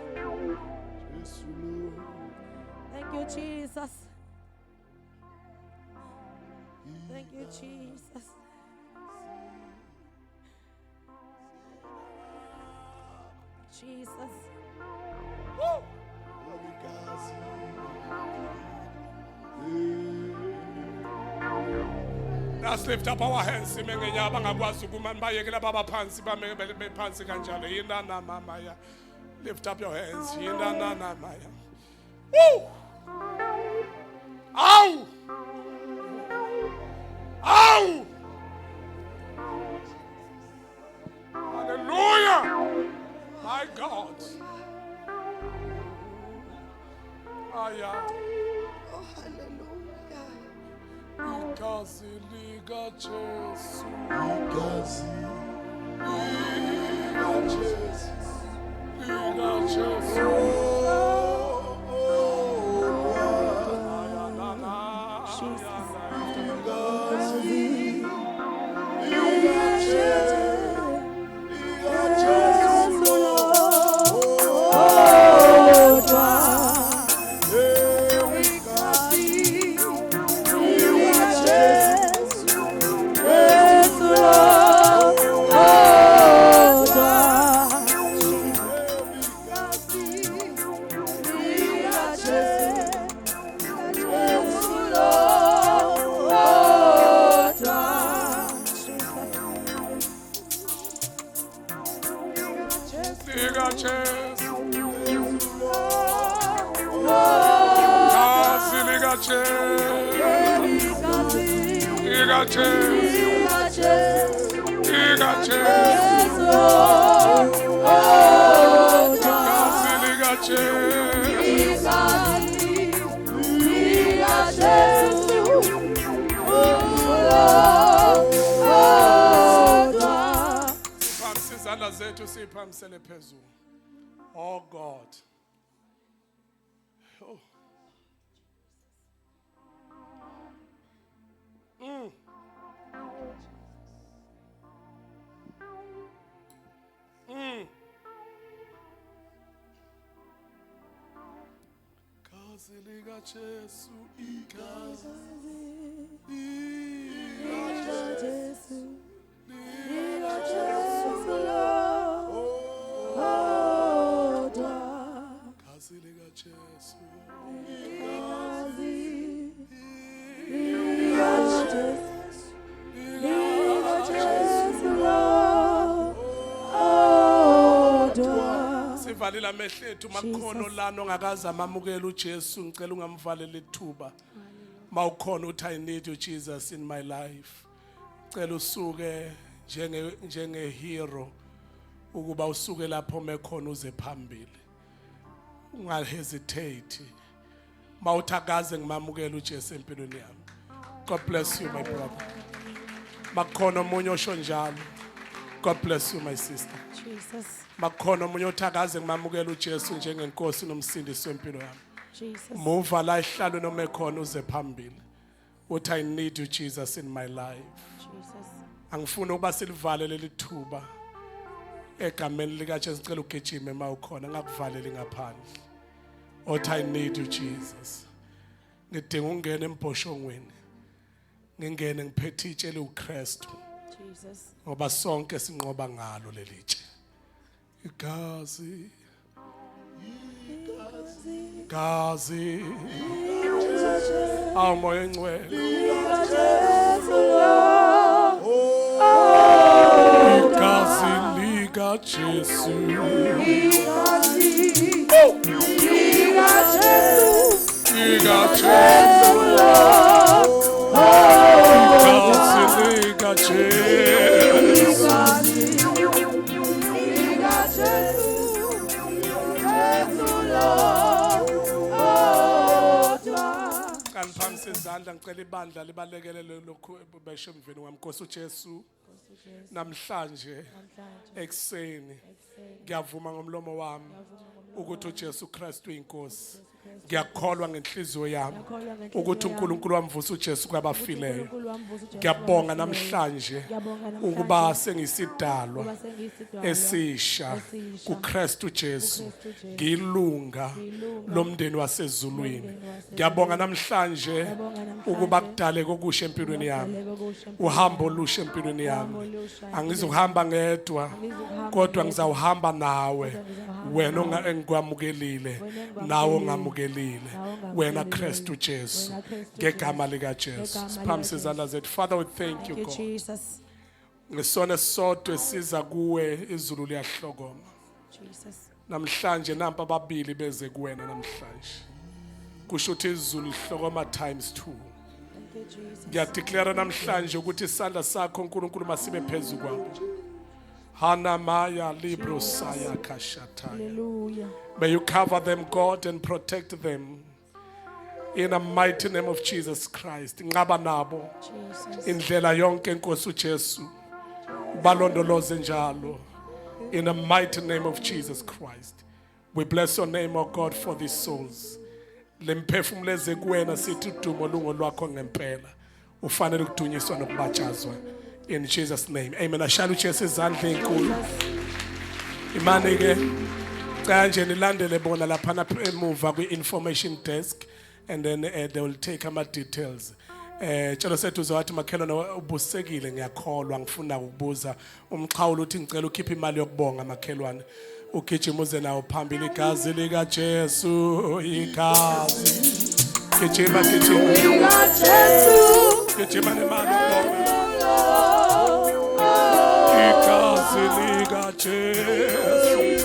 Thank you, Jesus. Thank you, Jesus. Jesus. Let's lift up our hands. Simengenya abangakwazi ukuma bayekela baba phansi bephansi kanjalo. Yindana mama ya. Lift up your hands. Yindana mama ya. Woo! Ow! Ow! Hallelujah! My God. Aya. Oh, hallelujah. Ikazi liga Jesu. Liga Jesu. Aya na na. Oh God. Oh. Kazi liga Jesu ikazi sivalile amehlo ethu makukhona lana ongakaze amamukela uJesu ngicela ungamvaleli ithuba mawukhona uthi I need you Jesus in my life ngicela usuke njenge hero ukuba usuke lapho mekhona uze phambili ungahesitate mawuthakaze ngimamukela uJesu empilweni yami. God bless you my brother. Makhona umunye osho njalo. God bless you my sister. Jesus. Makhona umunye othakaze ngimamukela uJesu njengenkosi nomsindisi wempilo yami. Jesus. Muva la ihlalo noma ekhona uze phambili. Uthi I need you Jesus in my life. Jesus. Angifuni ukuba silivale leli thuba egameni lika Jesu ngicela ugijime mawukhona ngakuvaleli ngaphandle. Uthi I need you Jesus. Ngidinga ungena embhoshongweni. Ngingene ngiphethe itshele uKristu. Jesus. Ngoba sonke sinqoba ngalo lelitshe. Igazi Gazi awu moya engcwele Igazi lika Jesu Lika Jesu Igazi lika Jesu Kaniphamisa izandla ngicela ibandla libalekelele lokhu besho emveni kwami Nkosi uJesu namhlanje ekseni ngiyavuma ngomlomo wami ukuthi uJesu Kristu uyinkosi ngiyakholwa ngenhliziyo yami ukuthi uNkulunkulu wamvusa uJesu kwabafileyo ngiyabonga namhlanje ukuba sengisidalwa esisha kuKristu Jesu ngilunga lomndeni wasezulwini ngiyabonga namhlanje ukuba kudale kokusha empilweni yami uhambo olusha empilweni yami angizohamba ngedwa kodwa ngizawuhamba nawe wena engikwamukelile nawe ongamukelile wena Kristu Jesu ngegama lika Jesu siphamisa izandla zethu Father we thank you God Jesus. ngesona sodwa esiza kuwe izulu liyahlokoma Jesus. namhlanje nampa ababili beze kuwena namhlanje kusho ukuthi izulu lihlokoma times 2 Thank you, Jesus. ngiyadeclare namhlanje ukuthi isandla sakho uNkulunkulu masibe phezulu kwabo Hana Maya Libro Saya Kashataya. Hallelujah. May you cover them, God, and protect them. In the mighty name of Jesus Christ. Ngaba nabo. Jesus. Indlela yonke Nkosi uJesu. Balondoloze njalo. In the mighty name of Jesus Christ. We bless your name, O God, for these souls. Lemphefumuleze kuwena sithi udumo lungo lwakho ngempela. Ufanele ukudunyiswa nokubajazwa. In Jesus' name. Amen. Ashaya uJesu izandla enkulu. Imani ke kanje nilandele bona lapha emuva kwi-information desk and then they will take ama details. Tshelo sethu uzowathi makhelwane ubusekile ngiyakholwa ngifuna ukubuza umxhawulo uthi ngicela ukhiphe imali yokubonga makhelwane ugijima uze nawo phambili igazi lika Jesu igazi gijima lika Jesu gijima nemali yokubonga igazi lika Jesu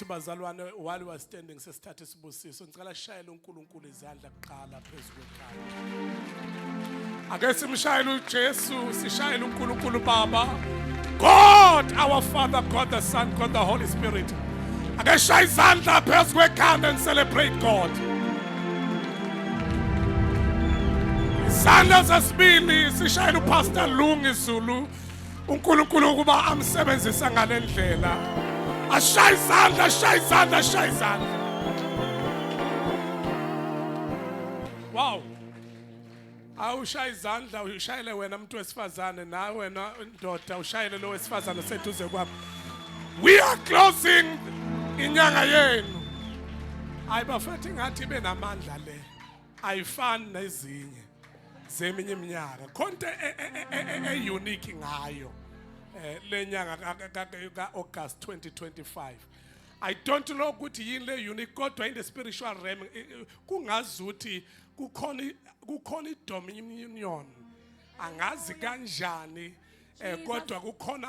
Bazalwane, while we are standing sesithatha isibusiso ngicela shayela uNkulunkulu izandla kuqala phezulu kwekhaya. Ake simshayele uJesu, sishayele uNkulunkulu Baba, God our Father, God the Son, God the Holy Spirit. Ake shaya izandla phezulu kwekhaya and celebrate God. Izandla zasibili sishayele uPastor Lungi Zulu, uNkulunkulu ukuba amsebenzisa ngale ndlela. Ashaya izandla, shaya izandla, shaya izandla. Wow. Awushaya izandla, ushayele wena umuntu wesifazane na wena ndoda ushayele lo wesifazane seduze kwami. We are closing inyanga yenu. Ayibafethi ngathi benamandla le. Ayifani nezinye zeminye iminyaka. Konke unique ngayo. Lenyanga ka August 2025. I don't know ukuthi yini le unique kodwa in the spiritual realm kungazuthi kukhona dominion angazi kanjani kodwa kukhona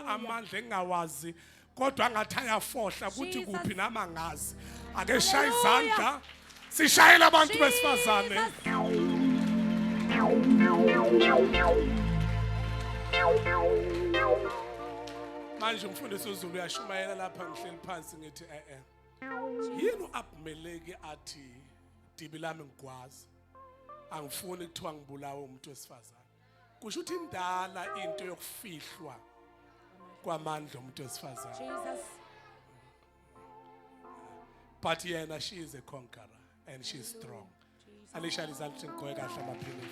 amandla engawazi kodwa angathi ayafohla ukuthi kuphi nama ngazi ake shaya izandla sishayela abantu besifazane. Manje umfundisi uZulu uyashumayela lapha ngihleli phansi ngithi yini uAbimeleki athi dibi lami ngigwazi angifuni ukuthiwa ngibulawe umuntu wesifazane. Kusho ukuthi indala into yokufihlwa kwamandla umuntu wesifazane. Jesus. But yena, she is a conqueror and she is strong. Alisha lizanthi ngigqoke kahle amaphini.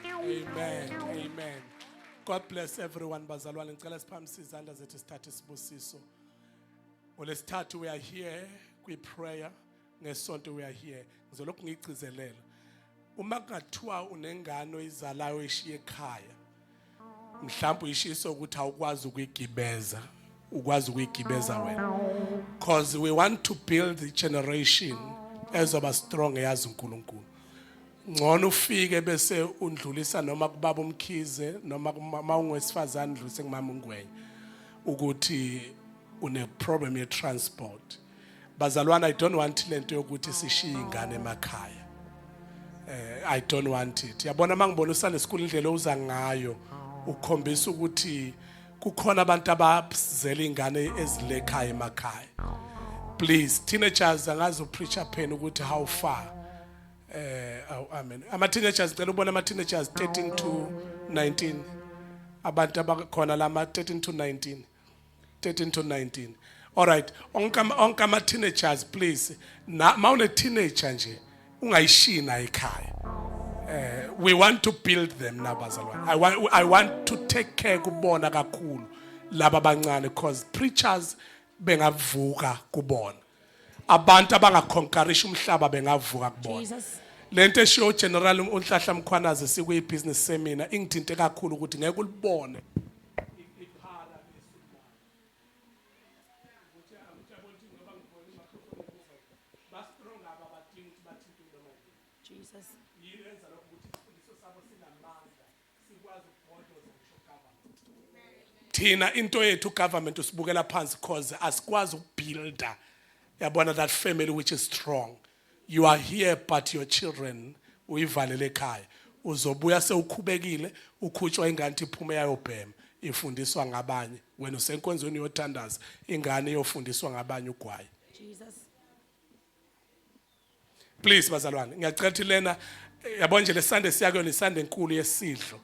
Amen. Amen. God bless everyone. Bazalwane ngicela siphamise izandla zethu sithathe isibusiso. Ngolesithathu we are here kwi prayer, ngesonto we are here. Ngizolokhu ngigcizelela. Uma kungathiwa unengane oyizalayo eshiye ekhaya, mhlawumbe uyishiso ukuthi awukwazi ukuyigibeza, ukwazi ukuyigibeza wena. Because we want to build the generation ezoba strong eyazi uNkulunkulu. Ngcono ufike bese undlulisa noma kubaba umkhize noma mawungwesifazane ndlulise kumama ungwenye ukuthi une problem ye transport. Bazalwana, I don't want lento yokuthi sishiye ingane emakhaya. I don't want it. Yabona mangibona usane school indlela oza ngayo ukhombisa ukuthi kukhona abantu abazela ingane ezilekhaya emakhaya. Please, teenagers angazi upreacher pen ukuthi how far. Amen. Ama-teenagers, ngicela ubona ama-teenagers 13 to 19. Abantu abakhona lama 13 to 19. 13 to 19. All right. Onke ama-teenagers, please. Mawune teenager nje, ungayishina ekhaya. We want to build them now, bazalwane. I want to take care kubona kakhulu laba abancane because preachers bengavuka kubona. Abantu abangakhonkarisha umhlaba bengavuka kubona. Jesus. Lento eshiyo general uNhlahla Mkhwanazi sikuyi business seminar ingithinte kakhulu ukuthi ngeke ulibone iphara lesibona. Ukuthi ukuthi ngoba ngibona imakhofoni ba strong aba badingi ukuthi bathinte noma Jesus. yini enza lokho ukuthi isifundiso sabo sinamandla sikwazi ukubhodoza ngisho government. Thina into yethu government usibukela phansi because asikwazi ukubuilda yabona that family which is strong. You are here but your children uyivalele ekhaya. Uzobuya sewukhubekile ukhutshwa ingane iphume yayobhema ifundiswa ngabanye. Wena usenkonzweni yothandaza ingane iyofundiswa ngabanye ugwayi. Jesus. Please bazalwane, ngiyacela ukuthi lena yabona nje lesande siyakho nesande enkulu yesidlo.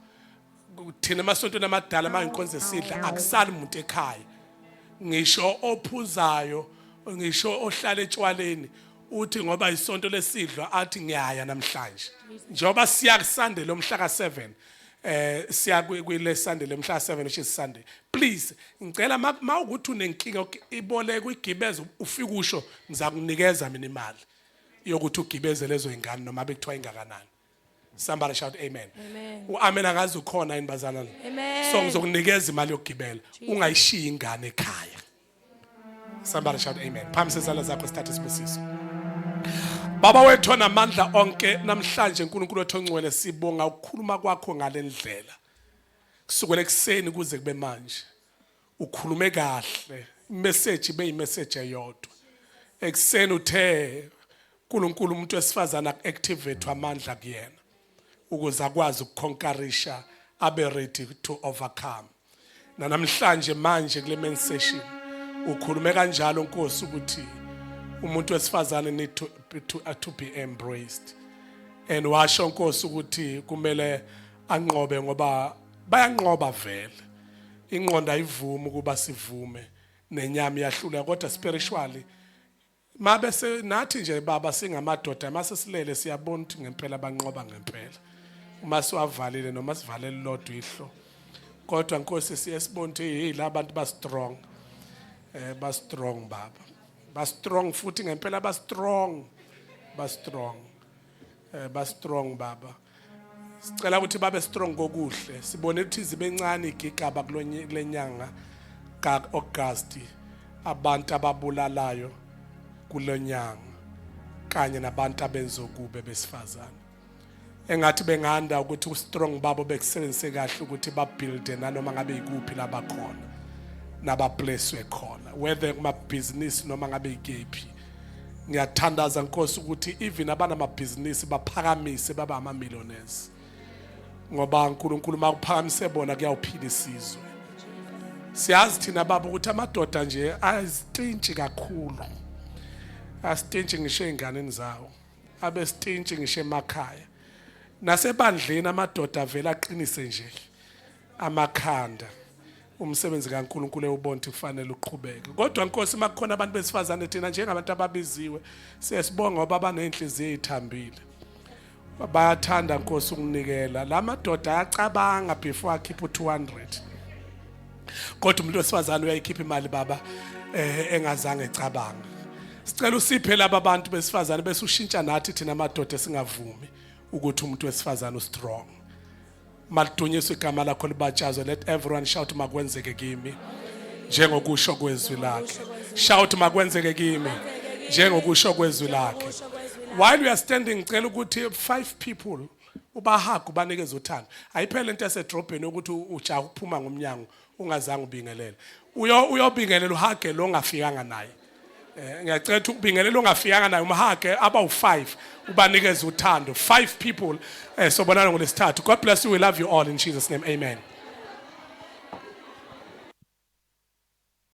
Thina emasontweni amadala manginkonzo esidla akusali umuntu ekhaya. Ngisho ophuzayo, ngisho ohlala etshwaleni uthi ngoba isonto lesidlo athi ngiyaya namhlanje. Njoba siya kusande lo mhla ka7 siya kwile Sunday lemhla 7 which is Sunday. Please ngicela mawukuthi unenkinga iboleke uyigibeze ufike usho ngizakunikeza mina imali yokuthi ugibeze lezo ingane noma bekuthiwa ingakanani. Somebody shout amen. Amen akazi ukhona inibazana. So ngizokunikeza imali yokugibela ungayishiya ingane ekhaya. Somebody shout amen. Phambi sezandla zakho sithathe isibusiso. Baba wethu namandla onke namhlanje uNkulunkulu wethu ongcwele sibonga ukukhuluma kwakho ngalendlela. Kusukela ekseni kuze kube manje. Ukhulume kahle, imessage beyimessage eyodwa. Ekseni uthe uNkulunkulu umuntu wesifazana activate amandla kuyena ukuze akwazi ukuconquerisha abe ready to overcome. Na namhlanje manje kule main session ukhulume kanjalo Nkosi ukuthi umuntu wesifazane need to be embraced. And washo Nkosi ukuthi kumele anqobe ngoba bayanqoba vele. Ingqondo ayivumi ukuba sivume nenyama iyahlula kodwa spiritually mabe nathi nje baba singamadoda mase silele siyabona ukuthi ngempela banqoba ngempela. Uma siwavalile noma sivalele lodwa ihlo. Kodwa Nkosi siyesibona ukuthi hey labantu ba strong. Ba strong baba. Ba strong futhi ngempela ba strong. Ba strong baba. Sicela ukuthi babe strong kokuhle. Sibone ukuthi zibencane igigaba kulenyanga kaAugust abantu ababulalayo kulonyanga kanye nabantu abenzokube besifazana. Engathi benganda ukuthi ustrong babo bekusebenzise kahle ukuthi ba build nanoma ngabe ikuphi labakhona nabablesswe khona whether kuma business noma ngabe ikephi. Ngiyathandaza Nkosi ukuthi even abanama business baphakamise baba ama millionaires. Ngoba uNkulunkulu makuphakamise bona kuyawuphila isizwe. Siyazi thina baba ukuthi amadoda nje azitintshi kakhulu. Asitintshi ngisho einganeni zawo. Abe sitintshi ngisho emakhaya. Nasebandleni amadoda vela aqinise nje amakhanda. Umsebenzi kaNkulunkulu ewubonke kufanele uqhubeke. Kodwa Nkosi makukhona abantu besifazane thina njengabantu ababiziwe siyasibonga ngoba banenhliziyo ezithambile. Bayathanda Nkosi ukunikela. Lamadoda ayacabanga before akhipha 200. Kodwa umuntu wesifazane uyayikhipha imali baba engazange ecabanga. Sicela usiphe laba abantu besifazane bese ushintsha nathi thina amadoda singavumi ukuthi umuntu wesifazane ustrong. Malidunyiswe igama lakho libatshazwe. Let everyone shout makwenzeke kimi njengokusho kwezwi lakhe. Shout makwenzeke kimi njengokusho kwezwi lakhe. While we are standing ngicela ukuthi 5 people ubahaga ubanikeza uthando. Ayiphele into esedrobheni ukuthi ujaha ukuphuma ngomnyango ungazange ubingelele. Uyobingelela uhage lo ongafikanga naye. Ngiyacela ukuthi ukubingelela ongafikanga naye umhage aba u5 ubanikeza uthando. 5 people sobonana ngolesithathu. God bless you. We love you all in Jesus name. Amen.